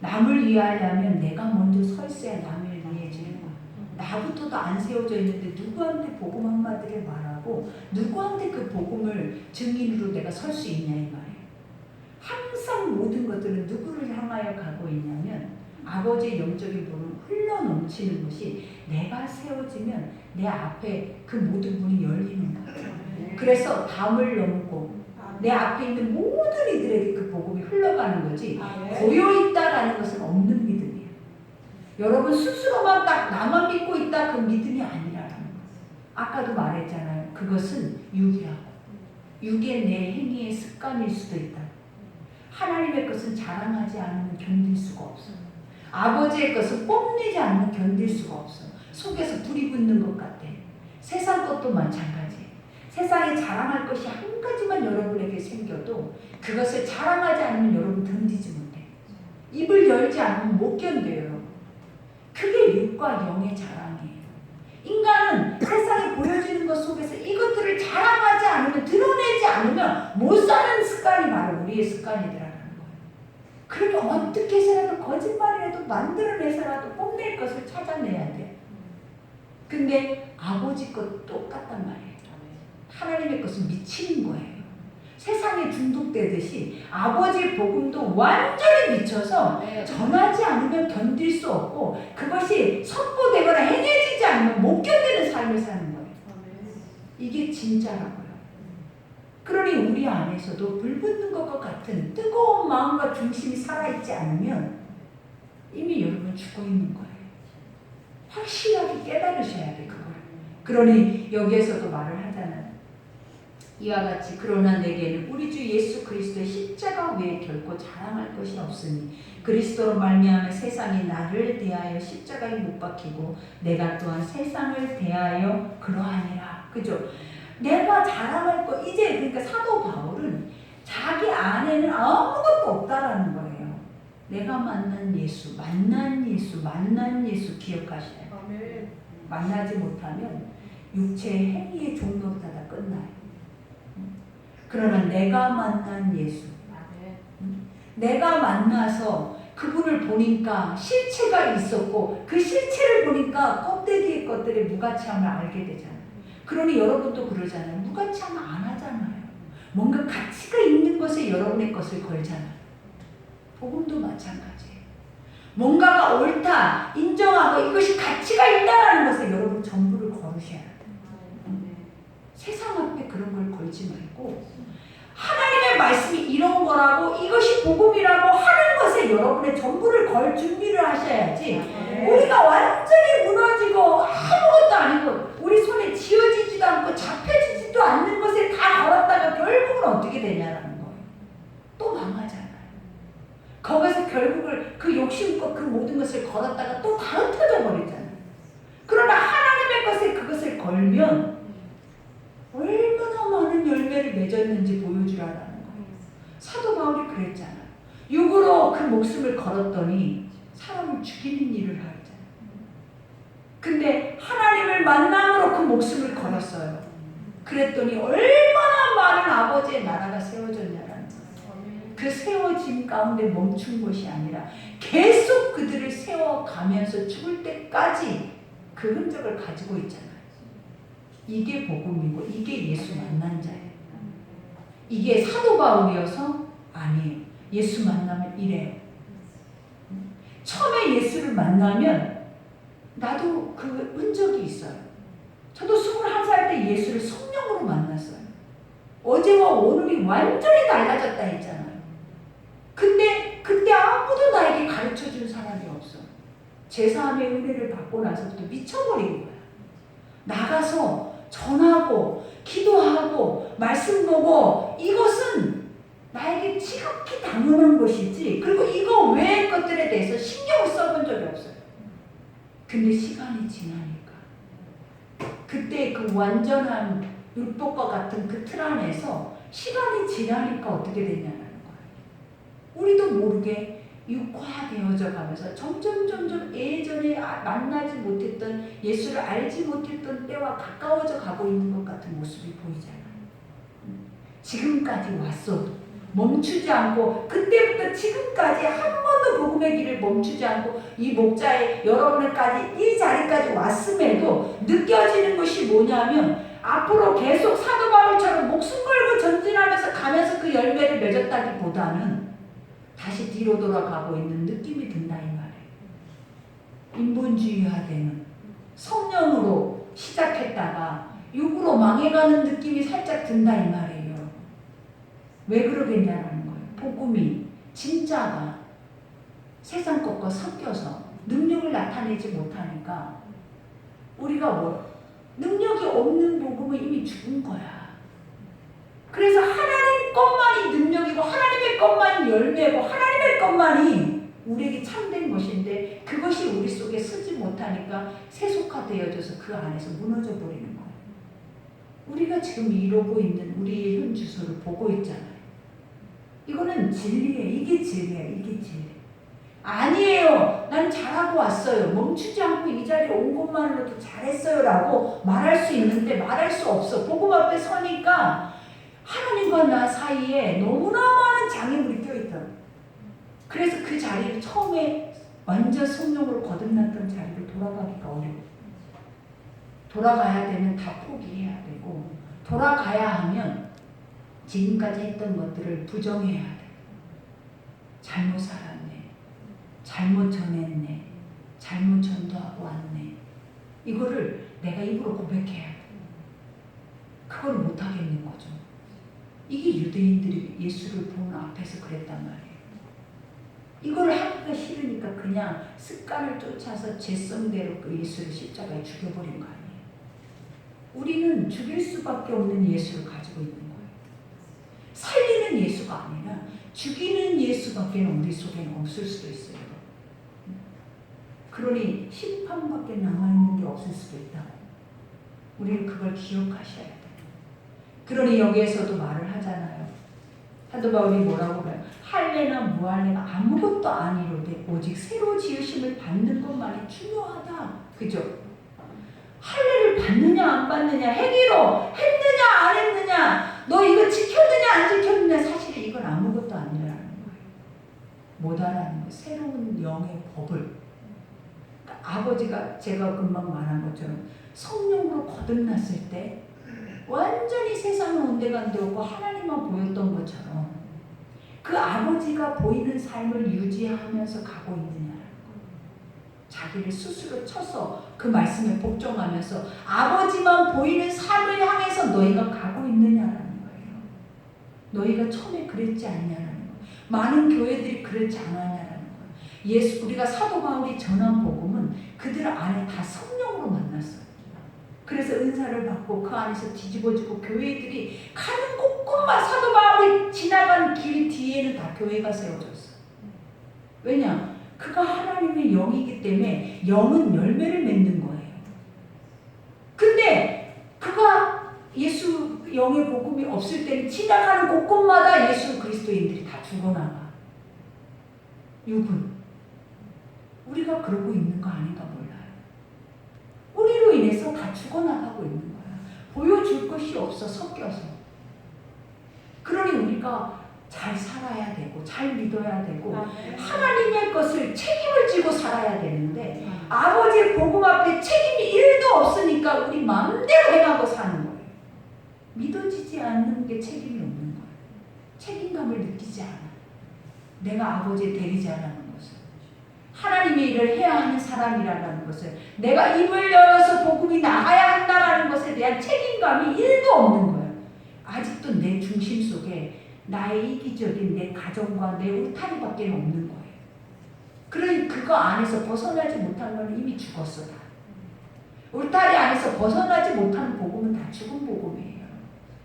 남을 위하려면 내가 먼저 서 있어야 남을 위해주는 거예요. 나부터도 안 세워져 있는데 누구한테 복음 한마디를 말하고 누구한테 그 복음을 증인으로 내가 설 수 있냐 이 말이에요. 항상 모든 것들은 누구를 향하여 가고 있냐면 아버지의 영적인 부름 흘러 넘치는 것이 내가 세워지면 내 앞에 그 모든 문이 열리는 거예요. 그래서 담을 넘고 내 앞에 있는 모든 이들에게 그 복음이 흘러가는 거지 고여있다라는 것은 없는 믿음이에요. 여러분 스스로만 딱 나만 믿고 있다 그 믿음이 아니라는 거예요. 아까도 말했잖아요. 그것은 육이라고. 육의 내 행위의 습관일 수도 있다. 하나님의 것은 자랑하지 않으면 견딜 수가 없어. 아버지의 것은 뽐내지 않으면 견딜 수가 없어. 속에서 불이 붙는 것 같아. 세상 것도 마찬가지예요. 세상에 자랑할 것이 한 가지만 여러분에게 생겨도 그것을 자랑하지 않으면 여러분 던지지 못해. 입을 열지 않으면 못 견뎌요. 여러분. 그게 육과 영의 자랑이에요. 인간은 세상에 보여지는 것 속에서 이것들을 자랑하지 않으면 드러내지 않으면 못 사는 습관이 바로 우리의 습관이더라는 거예요. 그러면 어떻게 해서라도 거짓말이라도 만들어내서라도 뽐낼 것을 찾아내야 돼. 근데 아버지 것 똑같단 말이에요. 하나님의 것은 미치는 거예요. 세상에 중독되듯이 아버지의 복음도 완전히 미쳐서 전하지 않으면 견딜 수 없고 그것이 선포되거나 행해지지 않으면 못 견디는 삶을 사는 거예요. 이게 진짜라고요. 그러니 우리 안에서도 불 붙는 것과 같은 뜨거운 마음과 중심이 살아있지 않으면 이미 여러분 죽어 있는 거예요. 확실하게 깨달으셔야 돼 그걸. 그러니 여기에서도 말을 하잖아요. 이와 같이 그러나 내게는 우리 주 예수 그리스도의 십자가 외에 결코 자랑할 것이 없으니 그리스도로 말미암아 세상이 나를 대하여 십자가에 못 박히고 내가 또한 세상을 대하여 그러하니라. 그죠? 내가 자랑할 거 이제 그러니까 사도 바울은 자기 안에는 아무것도 없다라는 거예요. 내가 만난 예수 기억하셔야 돼요. 만나지 못하면 육체의 행위의 종로로 다 끝나요. 그러나 내가 만난 예수, 내가 만나서 그분을 보니까 실체가 있었고 그 실체를 보니까 껍데기의 것들의 무가치함을 알게 되잖아요. 그러니 여러분도 그러잖아요. 무가치함을 안 하잖아요. 뭔가 가치가 있는 것에 여러분의 것을 걸잖아요. 복음도 마찬가지예요. 뭔가가 옳다, 인정하고 이것이 가치가 있다는 것에 여러분 전부를 걸으셔야 돼요. 세상 앞에 그런 걸 걸지 말고 하나님의 말씀이 이런 거라고 이것이 복음이라고 하는 것에 여러분의 전부를 걸 준비를 하셔야지 우리가 완전히 무너지고 아무것도 아니고 우리 손에 쥐어지지도 않고 잡혀지지도 않는 것에 다 걸었다가 결국은 어떻게 되냐라는 거예요. 또 망하잖아요. 거기서 결국을 그 욕심껏 그 모든 것을 걸었다가 또 다 흩어져 버리잖아요. 그러나 하나님의 것에 그것을 걸면 얼마나 많은 열매를 맺었는지 보여주라는 거예요. 사도 바울이 그랬잖아요. 육으로 그 목숨을 걸었더니 사람을 죽이는 일을 하잖아요. 근데 하나님을 만남으로 그 목숨을 걸었어요. 그랬더니 얼마나 많은 아버지의 나라가 세워졌냐라는 거예요. 그 세워짐 가운데 멈춘 것이 아니라 계속 그들을 세워가면서 죽을 때까지 그 흔적을 가지고 있잖아요. 이게 복음이고 이게 예수 만난 자예요. 이게 사도 바울이어서 아니에요. 예수 만나면 이래요. 처음에 예수를 만나면 나도 그 흔적이 있어요. 저도 21살 때 예수를 성령으로 만났어요. 어제와 오늘이 완전히 달라졌다 했잖아요. 근데 그때 아무도 나에게 가르쳐준 사람이 없어. 제사함의 은혜를 받고 나서부터 미쳐버린 거야. 나가서 전하고 기도하고 말씀 보고 이것은 나에게 지극히 당연한 것이지 그리고 이거 외의 것들에 대해서 신경을 써본 적이 없어요. 근데 시간이 지나니까 그때 그 완전한 율법과 같은 그 틀 안에서 시간이 지나니까 어떻게 되냐는 거예요. 우리도 모르게 육화되어져 가면서 점점 예전에 만나지 못했던 예수를 알지 못했던 때와 가까워져 가고 있는 것 같은 모습이 보이잖아요. 지금까지 왔어도 멈추지 않고 그때부터 지금까지 한 번도 오늘도 복음의 길을 멈추지 않고 이 목자의 여러분들까지 이 자리까지 왔음에도 느껴지는 것이 뭐냐면 앞으로 계속 사도 바울처럼 목숨 걸고 전진하면서 가면서 그 열매를 맺었다기보다는 다시 뒤로 돌아가고 있는 느낌이 든다 이 말이에요. 인본주의화되는 성령으로 시작했다가 육으로 망해가는 느낌이 살짝 든다 이 말이에요. 왜 그러겠냐라는 거예요. 복음이 진짜가 세상 것과 섞여서 능력을 나타내지 못하니까 우리가 능력이 없는 복음은 이미 죽은 거야. 그래서 하나님 것만이 능력이고 하나님의 것만이 열매고 하나님의 것만이 우리에게 참된 것인데 그것이 우리 속에 쓰지 못하니까 세속화되어져서 그 안에서 무너져 버리는 거예요. 우리가 지금 이루고 있는 우리의 현 주소를 보고 있잖아요. 이거는 진리예요. 이게 진리예요. 이게 진리. 아니에요. 난 잘하고 왔어요. 멈추지 않고 이 자리에 온 것만으로도 잘했어요 라고 말할 수 있는데 말할 수 없어. 복음 앞에 서니까 하나님과 나 사이에 너무나 많은 장애물이 껴있다. 그래서 그 자리를 처음에 완전 성령으로 거듭났던 자리를 돌아가기가 어려워. 돌아가야 되면 다 포기해야 되고 돌아가야 하면 지금까지 했던 것들을 부정해야 돼. 잘못 살았네. 잘못 전했네. 잘못 전도하고 왔네. 이거를 내가 입으로 고백해야 돼. 그걸 못하겠는 거죠. 이게 유대인들이 예수를 보는 앞에서 그랬단 말이에요. 이걸 하기가 싫으니까 그냥 습관을 쫓아서 죄성대로 그 예수를 십자가에 죽여버린 거 아니에요. 우리는 죽일 수밖에 없는 예수를 가지고 있는 거예요. 살리는 예수가 아니라 죽이는 예수밖에 우리 속에는 없을 수도 있어요. 그러니 심판밖에 남아있는 게 없을 수도 있다고. 우리는 그걸 기억하셔야 돼요. 그러니 여기에서도 말을 하잖아요. 사도 바울이 뭐라고 그래요? 할례나 무할례가 아무것도 아니로되 오직 새로 지으심을 받는 것만이 중요하다. 그죠? 할례를 받느냐 안 받느냐, 행위로 했느냐 안 했느냐, 너 이거 지켰느냐 안 지켰느냐, 사실 이건 아무것도 아니라는 거예요. 못 알아는 거예요. 새로운 영의 법을. 그러니까 아버지가 제가 금방 말한 것처럼 성령으로 거듭났을 때 완전히 세상은 온데간데 없고 하나님만 보였던 것처럼 그 아버지가 보이는 삶을 유지하면서 가고 있느냐라는 거예요. 자기를 스스로 쳐서 그 말씀에 복종하면서 아버지만 보이는 삶을 향해서 너희가 가고 있느냐라는 거예요. 너희가 처음에 그랬지 않냐라는 거예요. 많은 교회들이 그렇지 않았냐라는 거예요. 우리가 사도 바울이 전한 복음은 그들 안에 다 성령으로 만났어요. 그래서 은사를 받고 그 안에서 뒤집어지고 교회들이 가는 곳곳만 사도 바울이 지나간 길 뒤에는 다 교회가 세워졌어. 왜냐? 그가 하나님의 영이기 때문에 영은 열매를 맺는 거예요. 근데 그가 예수 영의 복음이 없을 때는 지나가는 곳곳마다 예수 그리스도인들이 다 죽어나가. 육은 우리가 그러고 있는 거 아닌가 몰라요. 우리로 인해서 다 죽어나가고 있는 거야. 보여줄 것이 없어 섞여서. 그러니 우리가 잘 살아야 되고 잘 믿어야 되고 하나님의 것을 책임을 지고 살아야 되는데 아버지의 복음 앞에 책임이 1도 없으니까 우리 마음대로 행하고 사는 거예요. 믿어지지 않는 게 책임이 없는 거예요. 책임감을 느끼지 않아. 내가 아버지의 대리자라는 것을. 하나님의 일을 해야 하는 사람이라는 것을, 내가 입을 열어서 복음이 나가야 한다는 것에 대한 책임감이 1도 없는 거예요. 아직도 내 중심 속에 나의 이기적인 내 가정과 내 울타리밖에 없는 거예요. 그러니 그거 안에서 벗어나지 못한 건 이미 죽었어. 다. 울타리 안에서 벗어나지 못하는 복음은 다 죽은 복음이에요.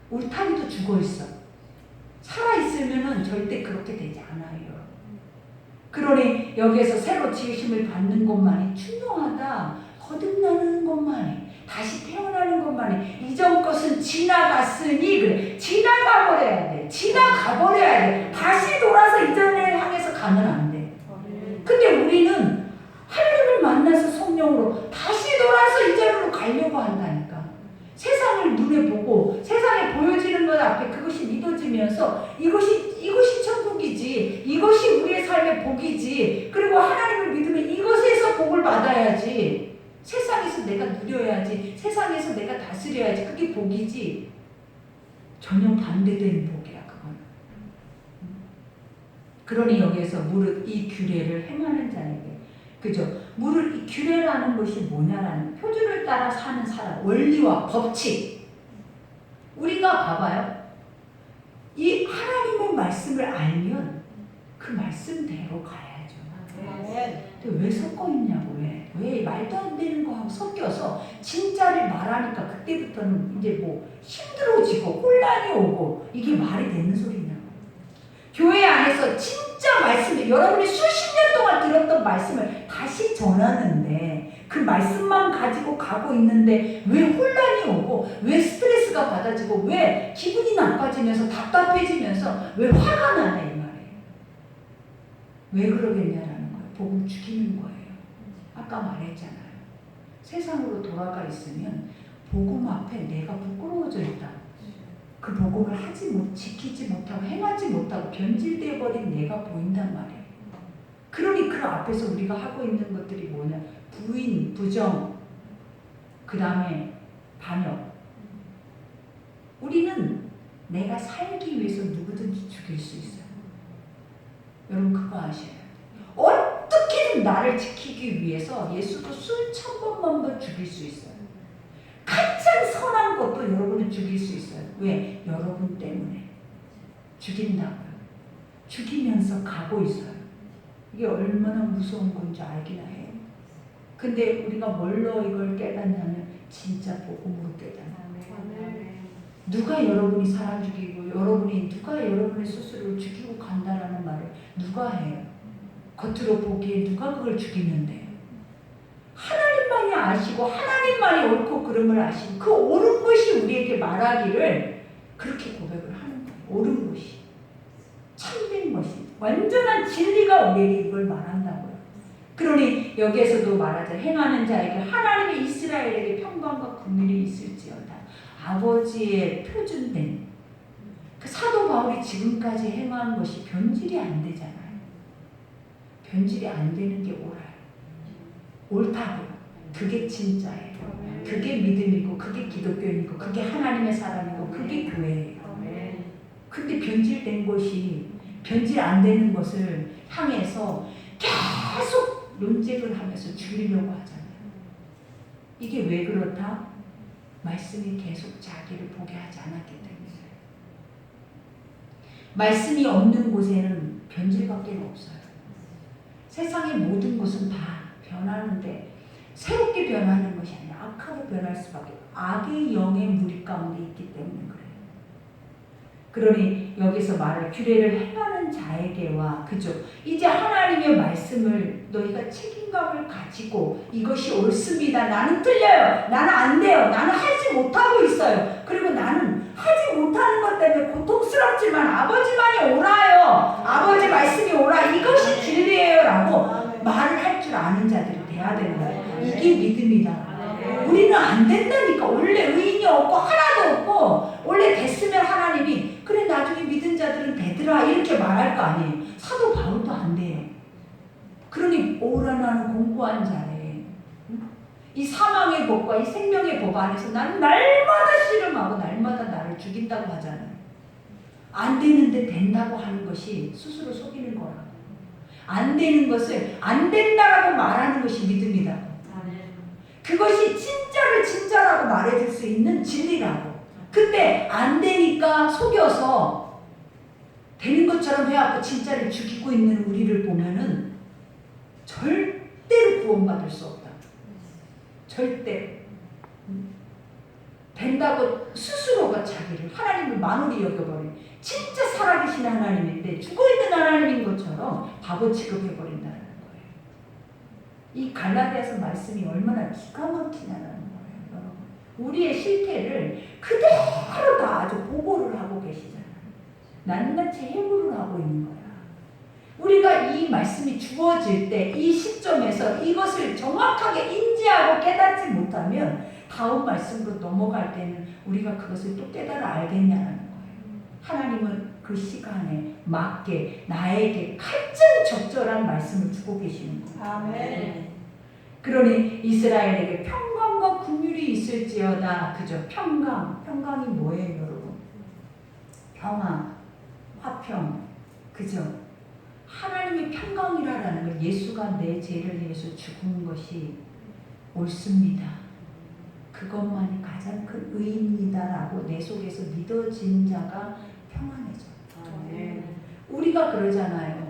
울타리도 죽어있어. 살아있으면 절대 그렇게 되지 않아요. 그러니 여기에서 새로 지으심을 받는 것만이 중요하다. 거듭나는 것만이, 다시 태어나는 것만이. 이전 것은 지나갔으니 그래. 지나가버려야 돼. 지나가버려야 돼. 다시 돌아서 이전을 향해서 가면 안 돼. 근데 우리는 하나님을 만나서 성령으로 다시 돌아서 이전으로 가려고 한다니까. 세상을 눈에 보고 세상에 보여지는 것 앞에 그것이 믿어지면서 이것이 천국이지, 이것이 우리의 삶의 복이지, 누려야지. 세상에서 내가 누려야지. 세상에서 내가 다스려야지. 그게 복이지. 전혀 반대되는 복이야 그건. 그러니 여기에서 무릇 이 규례를 행하는 자에게, 그죠? 무릇 이 규례라는 것이 뭐냐라는, 표준을 따라 사는 사람, 원리와 법칙. 우리가 봐봐요. 이 하나님의 말씀을 알면 그 말씀대로 가야죠. 근데 왜 섞어 있냐고. 왜 말도 안 되는 거하고 섞여서 진짜를 말하니까 그때부터는 이제 뭐 힘들어지고 혼란이 오고, 이게 말이 되는 소리냐고. 교회 안에서 진짜 말씀을, 여러분이 수십 년 동안 들었던 말씀을 다시 전하는데 그 말씀만 가지고 가고 있는데 왜 혼란이 오고, 왜 스트레스가 받아지고, 왜 기분이 나빠지면서 답답해지면서 왜 화가 나냐 이 말이에요. 왜 그러겠냐라는 거예요. 복음 죽이는 거예요. 아까 말했잖아요. 세상으로 돌아가 있으면 복음 앞에 내가 부끄러워져 있다. 그 복음을 지키지 못하고 행하지 못하고 변질되어 버린 내가 보인단 말이에요. 그러니 그 앞에서 우리가 하고 있는 것들이 뭐냐? 부인, 부정, 그 다음에 반역. 우리는 내가 살기 위해서 누구든지 죽일 수 있어요. 여러분 그거 아셔야 돼요. 어떻게든 나를 지키기 위해서 예수도 수천 번만 죽일 수 있어요. 가장 선한 것도 여러분을 죽일 수 있어요. 왜? 여러분 때문에 죽인다고요. 죽이면서 가고 있어요. 이게 얼마나 무서운 건지 알기나 해요. 근데 우리가 뭘로 이걸 깨닫냐면 진짜 복음으로 깨닫는 거예요. 누가 여러분이 사람 죽이고 누가 여러분의 스스로를 죽이고 간다라는 말을 누가 해요? 겉으로 보기에 누가 그걸 죽이는데요? 하나님만이 아시고 하나님만이 옳고 그름을 아시고 그 옳은 것이 우리에게 말하기를 그렇게 고백을 하는 거예요. 옳은 것이, 참된 것이, 완전한 진리가 우리에게 이걸 말한다고요. 그러니 여기에서도 말하자. 행하는 자에게 하나님의 이스라엘에게 평강과 긍휼이 있을지어다. 아버지의 표준된 그 사도 바울이 지금까지 행한 것이 변질이 안 되잖아요. 변질이 안 되는 게 옳아요. 옳다고요. 그게 진짜예요. 그게 믿음이고 그게 기독교인이고 그게 하나님의 사람이고 그게 교회예요. 근데 변질된 것이, 변질 안 되는 것을 향해서 계속 논쟁을 하면서 죽이려고 하잖아요. 이게 왜 그렇다? 말씀이 계속 자기를 보게 하지 않았기 때문이에요. 말씀이 없는 곳에는 변질밖에 없어요. 세상의 모든 것은 다 변하는데 새롭게 변하는 것이 아니라 악하게 변할 수밖에, 악의 영의 무리 가운데 있기 때문에 그래요. 그러니 여기서 말을 규례를 행하는 자에게와, 그죠? 이제 하나님의 말씀을 너희가 책임감을 가지고 이것이 옳습니다. 나는 틀려요. 나는 안 돼요. 나는 하지 못하고 있어요. 그리고 나는 하지 못하는 것 때문에 고통스럽지만 아버지만이 옳아요. 아버지 말씀이 옳아. 이것이 진리예요. 라고 말을 할 줄 아는 자들이 돼야 되는 거예요. 이게 믿음이다. 우리는 안 된다니까. 원래 의인이 없고 하나도 없고 원래 됐으면 하나님이 그래 나중에 믿은 자들은 되더라 이렇게 말할 거 아니에요. 사도 바울도 안 돼요. 그러니 오라나는 공고한 자래. 이 사망의 법과 이 생명의 법 안에서 나는 날마다 씨름하고 날마다 나를 죽인다고 하잖아요. 안 되는데 된다고 하는 것이 스스로 속이는 거라고. 안 되는 것을 안 된다라고 말하는 것이 믿음이다. 그것이 진짜를 진짜라고 말해줄 수 있는 진리라고. 근데 안 되니까 속여서 되는 것처럼 해갖고 진짜를 죽이고 있는 우리를 보면은 절대로 구원받을 수 없다. 절대. 된다고 스스로가 자기를 하나님을 만홀히 여겨버린 진짜 살아계신 하나님인데 죽어있는 하나님인 것처럼 바보 취급해버린다는 거예요. 이 갈라디아서 말씀이 얼마나 기가 막히냐는 거예요. 여러분. 우리의 실태를 그대로 다 아주 보고를 하고 계시잖아요. 낱낱이 해부를 하고 있는 거야. 우리가 이 말씀이 주어질 때 이 시점에서 이것을 정확하게 인지하고 깨닫지 못하면 다음 말씀으로 넘어갈 때는 우리가 그것을 또 깨달아 알겠냐는 거예요. 하나님은 그 시간에 맞게 나에게 가장 적절한 말씀을 주고 계시는 거예요. 아멘. 그러니 이스라엘에게 평강과 긍휼이 있을지어다. 그죠? 평강이 뭐예요, 여러분? 평화, 화평, 그죠? 하나님의 평강이라는 걸 예수가 내 죄를 위해서 죽은 것이 옳습니다. 그것만이 가장 큰 의입니다라고 내 속에서 믿어진 자가 평안해져. 우리가 그러잖아요.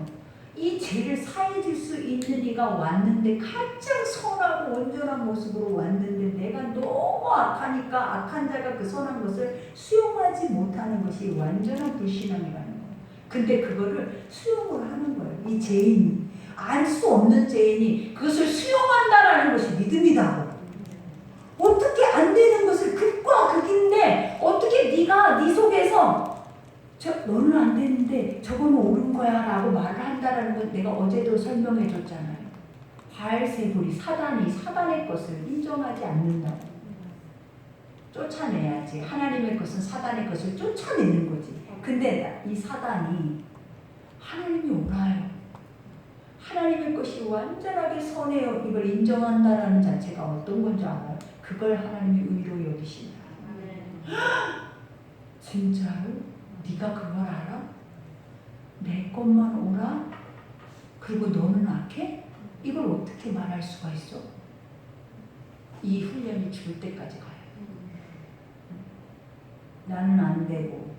이 죄를 사해줄 수 있는 이가 왔는데 가장 선하고 온전한 모습으로 왔는데 내가 너무 악하니까 악한 자가 그 선한 것을 수용하지 못하는 것이 완전한 불신앙이라는 거예요. 근데 그거를 수용을 하는 거예요. 이 죄인이 알 수 없는 죄인이 그것을 수용한다라는 것이 믿음이다. 어떻게 안 되는 것을 극과 극인데 어떻게 네가 네 속에서 너는 안 되는데 저거는 옳은 거야 라고 말을 한다라는 건 내가 어제도 설명해 줬잖아요. 바알세불이 사단의 것을 인정하지 않는다. 쫓아내야지. 하나님의 것은 사단의 것을 쫓아내는 거지. 근데 이 사단이 하나님이 옳아요. 하나님의 것이 완전하게 선해요. 이걸 인정한다라는 자체가 어떤 건지 알아요? 그걸 하나님이 의로 여기신다. 진짜로? 네가 그걸 알아? 내 것만 옳아? 그리고 너는 악해? 이걸 어떻게 말할 수가 있어? 이 훈련이 죽을 때까지 가요. 나는 안 되고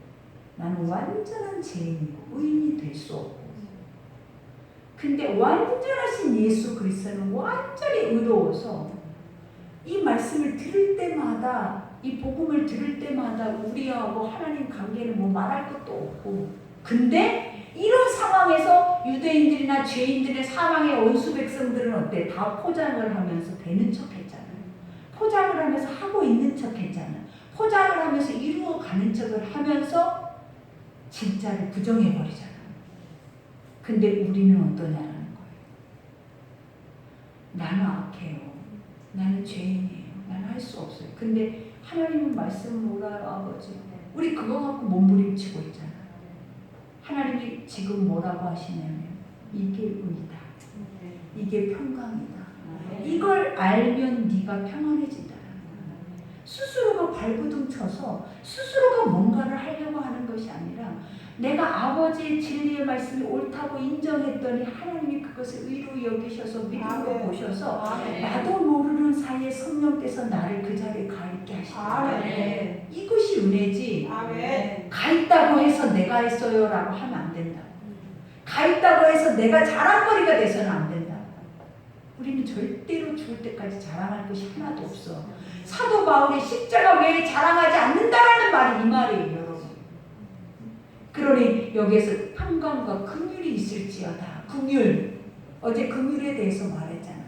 나는 완전한 죄인이고 의인이 될 수 없고 근데 완전하신 예수 그리스도는 완전히 의로워서 이 말씀을 들을 때마다 이 복음을 들을 때마다 우리하고 하나님 관계는 뭐 말할 것도 없고 근데 이런 상황에서 유대인들이나 죄인들의 사망의 원수 백성들은 어때? 다 포장을 하면서 되는 척 했잖아요. 포장을 하면서 하고 있는 척 했잖아요. 포장을 하면서 이루어가는 척을 하면서 진짜를 부정해버리잖아요. 근데 우리는 어떠냐라는 거예요. 나는 악해요. 나는 죄인이에요. 나는 할 수 없어요. 근데 하나님은 말씀 뭐라요 아버지? 우리 그거 갖고 몸부림치고 있잖아요. 하나님이 지금 뭐라고 하시냐면 이게 의다. 이게 평강이다. 이걸 알면 네가 평안해진다. 스스로가 발버둥 쳐서 스스로가 뭔가를 하려고 하는 것이 아니라 내가 아버지의 진리의 말씀이 옳다고 인정했더니 하나님이 그것을 의로 여기셔서 믿음으로 보셔서 나도 모르는 사이에 성령께서 나를 그 자리에 가 있게 하시다. 이것이 은혜지. 가 있다고 해서 내가 했어요 라고 하면 안 된다. 가 있다고 해서 내가 자랑거리가 돼서는 안 된다. 우리는 절대로 죽을 때까지 자랑할 것이 하나도 없어. 사도 바울이 십자가 외에 자랑하지 않는다라는 말이 이 말이에요, 여러분. 그러니 여기에서 평강과 긍휼이 있을지어다. 긍휼. 어제 긍휼에 대해서 말했잖아요.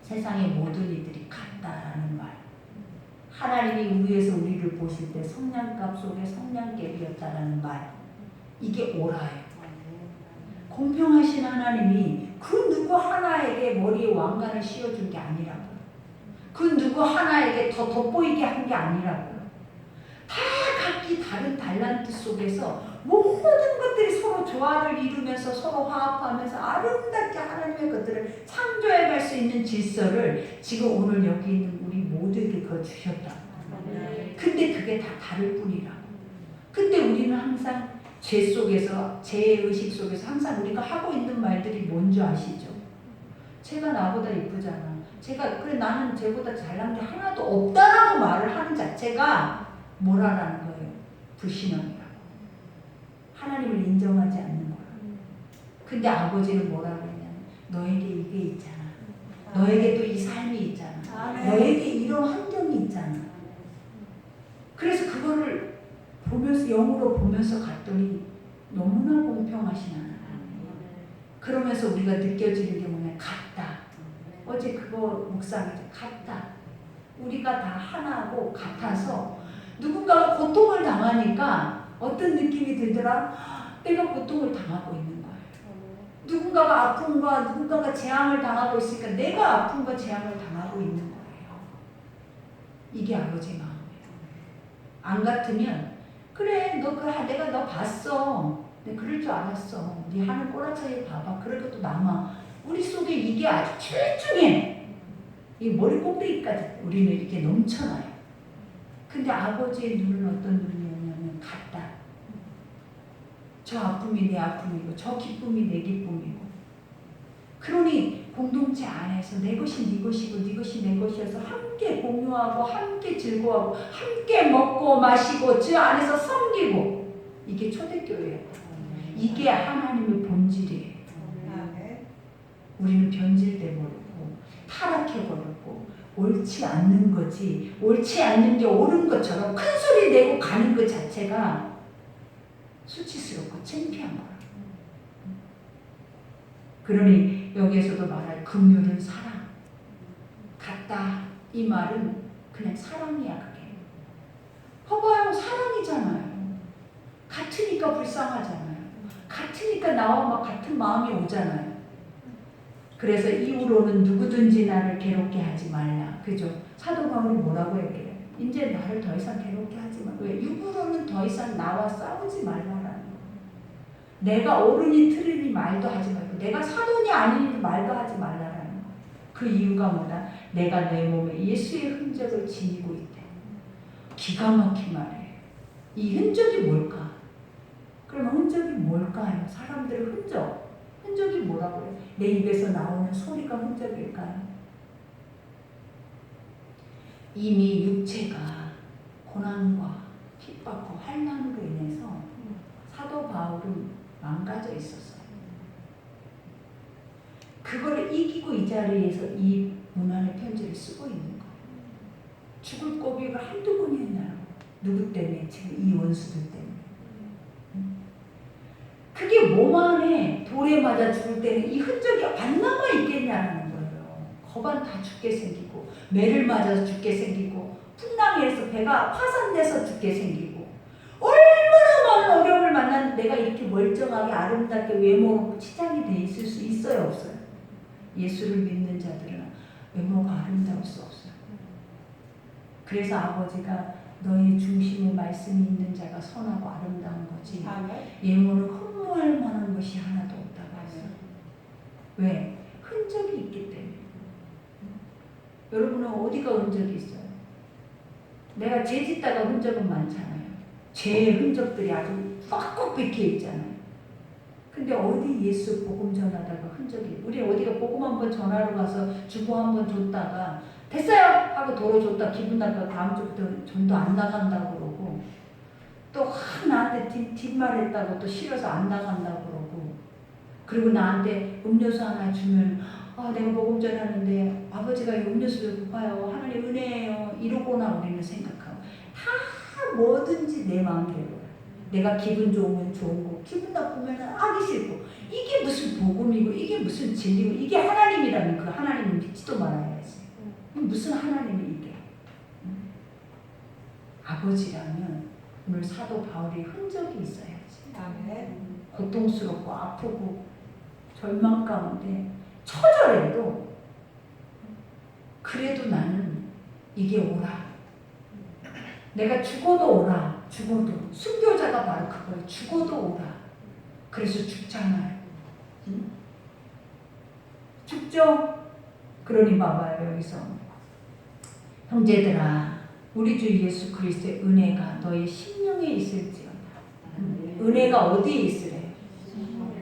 세상의 모든 이들이 같다라는 말. 하나님이 위에서 우리를 보실 때 성냥갑 속에 성냥개비였다라는 말. 이게 옳아요. 공평하신 하나님이 그 누구 하나에게 머리에 왕관을 씌워준 게 아니라고요. 그 누구 하나에게 더 돋보이게 한 게 아니라고요. 다 각기 다른 달란트 속에서 모든 것들이 서로 조화를 이루면서 서로 화합하면서 아름답게 하나님의 것들을 창조해 갈 수 있는 질서를 지금 오늘 여기 있는 우리 모두에게 그거 주셨다. 근데 그게 다 다를 뿐이라고. 근데 우리는 항상 죄 속에서, 죄의식 속에서 항상 우리가 하고 있는 말들이 뭔지 아시죠? 쟤가 나보다 이쁘잖아. 그래 나는 쟤보다 잘난 게 하나도 없다라고 말을 하는 자체가 뭐라라는 거예요? 불신앙이라고. 하나님을 인정하지 않는 거야. 근데 아버지는 뭐라고 했냐면 너에게 이게 있잖아. 너에게도 이 삶이 있잖아. 너에게 이런 환경이 있잖아. 그래서 그거를 보면서 영으로 보면서 갔더니 너무나 공평하신 하나님. 그러면서 우리가 느껴지는 게 뭐냐? 같다. 어제 그거 묵상했죠. 같다. 우리가 다 하나고 같아서 누군가가 고통을 당하니까 어떤 느낌이 들더라? 내가 고통을 당하고 있는 거예요. 누군가가 아픔과 누군가가 재앙을 당하고 있으니까 내가 아픔과 재앙을 당하고 있는 거예요. 이게 아버지 마음이에요. 안 같으면 그래 내가 너 봤어. 내가 그럴 줄 알았어. 네 하늘 꼬라차에 봐봐. 그럴 것도 남아. 우리 속에 이게 아주 출중해. 이 머리 꼭대기까지 우리는 이렇게 넘쳐나요. 근데 아버지의 눈은 어떤 눈이냐면 같다. 저 아픔이 내 아픔이고 저 기쁨이 내 기쁨이고. 그러니 공동체 안에서 내 것이 네 것이고 네 것이 내 것이어서 함께 공유하고 함께 즐거워하고 함께 먹고 마시고 저 안에서 섬기고, 이게 초대교회예요. 이게 하나님의 본질이에요. 우리는 변질돼 버렸고 타락해 버렸고 옳지 않는 거지, 옳지 않는 게 옳은 것처럼 큰 소리 내고 가는 것 자체가 수치스럽고 창피한 거야. 그러니 여기에서도 말할 긍휼은 사랑 같다. 이 말은 그냥 사랑이야. 그게 봐봐요, 사랑이잖아요. 같으니까 불쌍하잖아요. 같으니까 나와 막 같은 마음이 오잖아요. 그래서 이후로는 누구든지 나를 괴롭게 하지 말라. 그죠? 사도 바울이 뭐라고 얘기해요? 이제 나를 더 이상 괴롭게 하지 마. 왜? 육으로는 더 이상 나와 싸우지 말라라는 거. 내가 옳으니 틀으니 말도 하지 말고, 내가 사도니 아니니 말도 하지 말라라는 거. 그 이유가 뭐다? 내가 내 몸에 예수의 흔적을 지니고 있대. 기가 막힌 말이에요. 이 흔적이 뭘까? 그러면 흔적이 뭘까요? 사람들의 흔적. 흔적이 뭐라고 해요? 내 입에서 나오는 소리가 흔적일까요? 이미 육체가 고난과 핍박과 환난으로 인해서 사도 바울은 망가져 있었어요. 그거를 이기고 이 자리에서 이 문안의 편지를 쓰고 있는 거예요. 죽을 고비가 한두 번이었나요? 누구 때문에? 지금 이 원수들 때문에. 그게 몸 안에 돌에 맞아 죽을 때는 이 흔적이 안 남아 있겠냐는 거예요. 거반 다 죽게 생기고, 매를 맞아서 죽게 생기고, 풍랑에서 배가 파산돼서 죽게 생기고, 얼마나 많은 어려움을 만난 내가 이렇게 멀쩡하게 아름답게 외모로 치장이 돼 있을 수 있어요, 없어요? 예수를 믿는 자들은 외모가 아름다울 수 없어요. 그래서 아버지가 너의 중심에 말씀이 있는 자가 선하고 아름다운 거지, 외모는 흠모할 만한 것이 하나도 없다고 했어요. 왜? 흔적이 있기 때문에. 여러분은 어디가 흔적이 있어요? 내가 죄 짓다가 흔적은 많잖아요. 죄의 흔적들이 아주 꽉꽉 박혀 있잖아요. 근데 어디 예수 복음 전하다가 흔적이, 우리 어디가 복음 한번 전하러 가서 주보 한번 줬다가 됐어요! 하고 도로 줬다 기분 나빠 다음 주부터 전도 안 나간다고 그러고, 또 나한테 뒷말했다고 또 싫어서 안 나간다고 그러고, 그리고 나한테 음료수 하나 주면 내가 복음 전하는데 아버지가 이 음료수를 못 봐요. 하나님 은혜예요. 이러고나 우리는 생각하고, 다 뭐든지 내 마음대로. 내가 기분 좋으면 좋은 거, 기분 나쁘면 하기 싫고, 이게 무슨 복음이고 이게 무슨 진리고 이게 하나님이라면 그 하나님을 믿지도 말아야지. 무슨 하나님이 이게? 아버지라면 오늘 사도 바울의 흔적이 있어야지. 고통스럽고 아프고 절망 가운데 처절해도 그래도 나는 이게 오라. 내가 죽어도 오라. 죽어도. 순교자가 바로 그거예요. 죽어도 오라. 그래서 죽잖아요. 죽죠? 그러니 봐봐요. 여기서 형제들아, 우리 주 예수 그리스도의 은혜가 너희 심령에 있을지어다. 은혜가 어디에 있으래요?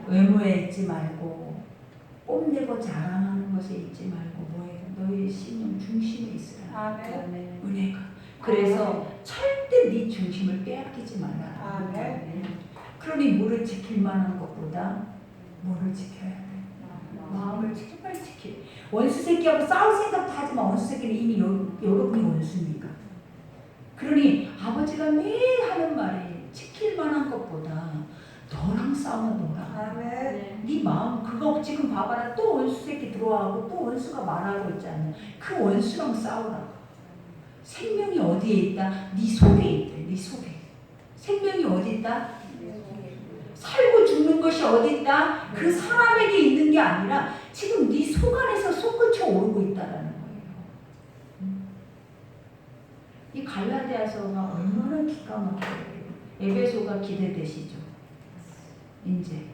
외모에 있지 말고, 뽐내고 자랑하는 것에 있지 말고, 뭐예요? 너희 심령 중심에 있으라. 은혜가. 그래서 절대 네 중심을 빼앗기지 말라. 그러니 뭐를 지킬 만한 것보다 뭐를 지켜야 돼? 마음을 정말 지켜. 원수 새끼하고 싸울 생각도 하지 마. 원수 새끼는 이미 여러분이 원수니까. 그러니 아버지가 매일 하는 말이 지킬 만한 것보다 너랑 싸워 놀아. 네 마음 그거 지금 봐봐라. 또 원수 새끼 들어와고 또 원수가 말하고 있잖아. 그 원수랑 싸우라고. 생명이 어디에 있다? 네 속에 있대. 네 속에. 생명이 어디 있다? 살고 죽는 것이 어디 있다? 그 사람에게 있는 게 아니라 지금 네 속 안에서 솟구쳐 오르고 있다라는 거예요. 이 갈라디아서가 얼마나 기가 막혀요. 에베소가 기대되시죠? 이제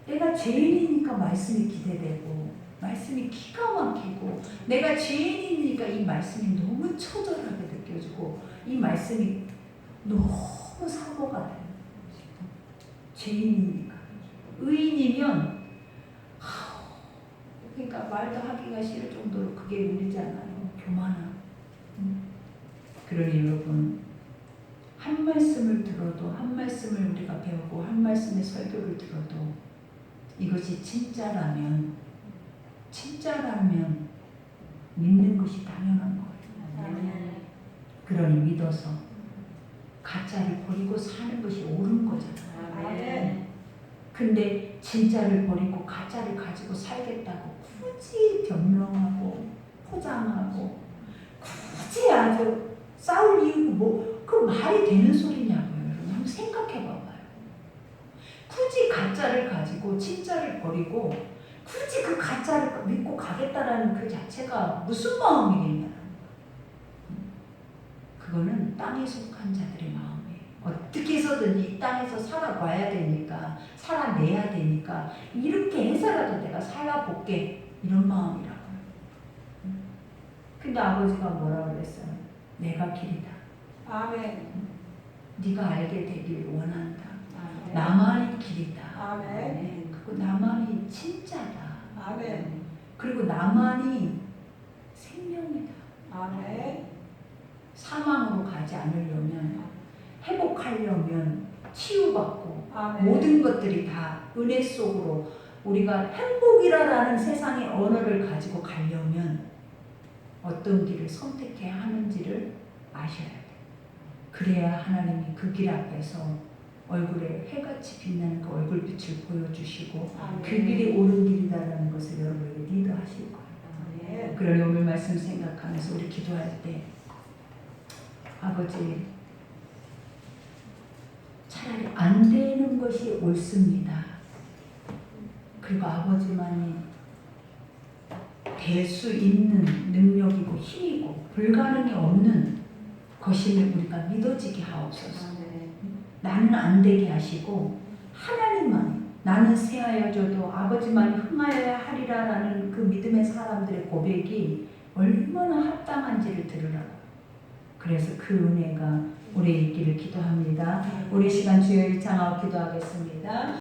내가 죄인이니까 말씀이 기대되고, 말씀이 기가 막히고 내가 죄인이니까 이 말씀이 너무 처절하게 느껴지고 이 말씀이 너무 사모가 돼요. 죄인이니까. 의인이면 그러니까 말도 하기가 싫을 정도로 그게 울리잖아요. 교만함. 그러니 여러분 한 말씀을 들어도 한 말씀을 우리가 배우고 한 말씀의 설교를 들어도 이것이 진짜라면 믿는 것이 당연한 거예요. 그러니 믿어서 가짜를 버리고 사는 것이 옳은 거잖아요. 근데 진짜를 버리고 가짜를 가지고 살겠다고 굳이 변명하고 포장하고 굳이 아주 싸울 이유고 그 말이 되는 소리냐고요. 여러분 한번 생각해 봐봐요. 굳이 가짜를 가지고 진짜를 버리고 굳이 그 가짜를 믿고 가겠다라는 그 자체가 무슨 마음이겠냐. 그거는 땅에 속한 자들의 마음이에요. 어떻게 해서든 이 땅에서 살아봐야 되니까 살아내야 되니까 이렇게 해서라도 내가 살아볼게 이런 마음이라고요. 근데 아버지가 뭐라고 그랬어요? 내가 길이다. 아멘. 네가 알게 되길 원한다. 아멘. 나만이 길이다. 아멘. 그리고 나만이 진짜다. 아멘. 그리고 나만이 생명이다. 아멘. 사망으로 가지 않으려면 회복하려면 치유받고 아멘. 모든 것들이 다 은혜 속으로 우리가 행복이라는 세상의 언어를 가지고 가려면 어떤 길을 선택해야 하는지를 아셔야 돼요. 그래야 하나님이 그 길 앞에서 얼굴에 해같이 빛나는 그 얼굴빛을 보여주시고 아멘. 그 길이 옳은 길이다라는 것을 여러분에게 리드하실 거예요. 아멘. 그러니 오늘 말씀 생각하면서 우리 기도할 때 아버지 차라리 안 되는 것이 옳습니다. 그리고 아버지만이 될 수 있는 능력이고 힘이고 불가능이 없는 것임을 우리가 믿어지게 하옵소서. 나는 안 되게 하시고 하나님만이 나는 새하여져도 아버지만이 흥하여야 하리라라는 그 믿음의 사람들의 고백이 얼마나 합당한지를 들으라고. 그래서 그 은혜가 우리의 있기를 기도합니다. 우리 시간 주여 일창하고 기도하겠습니다.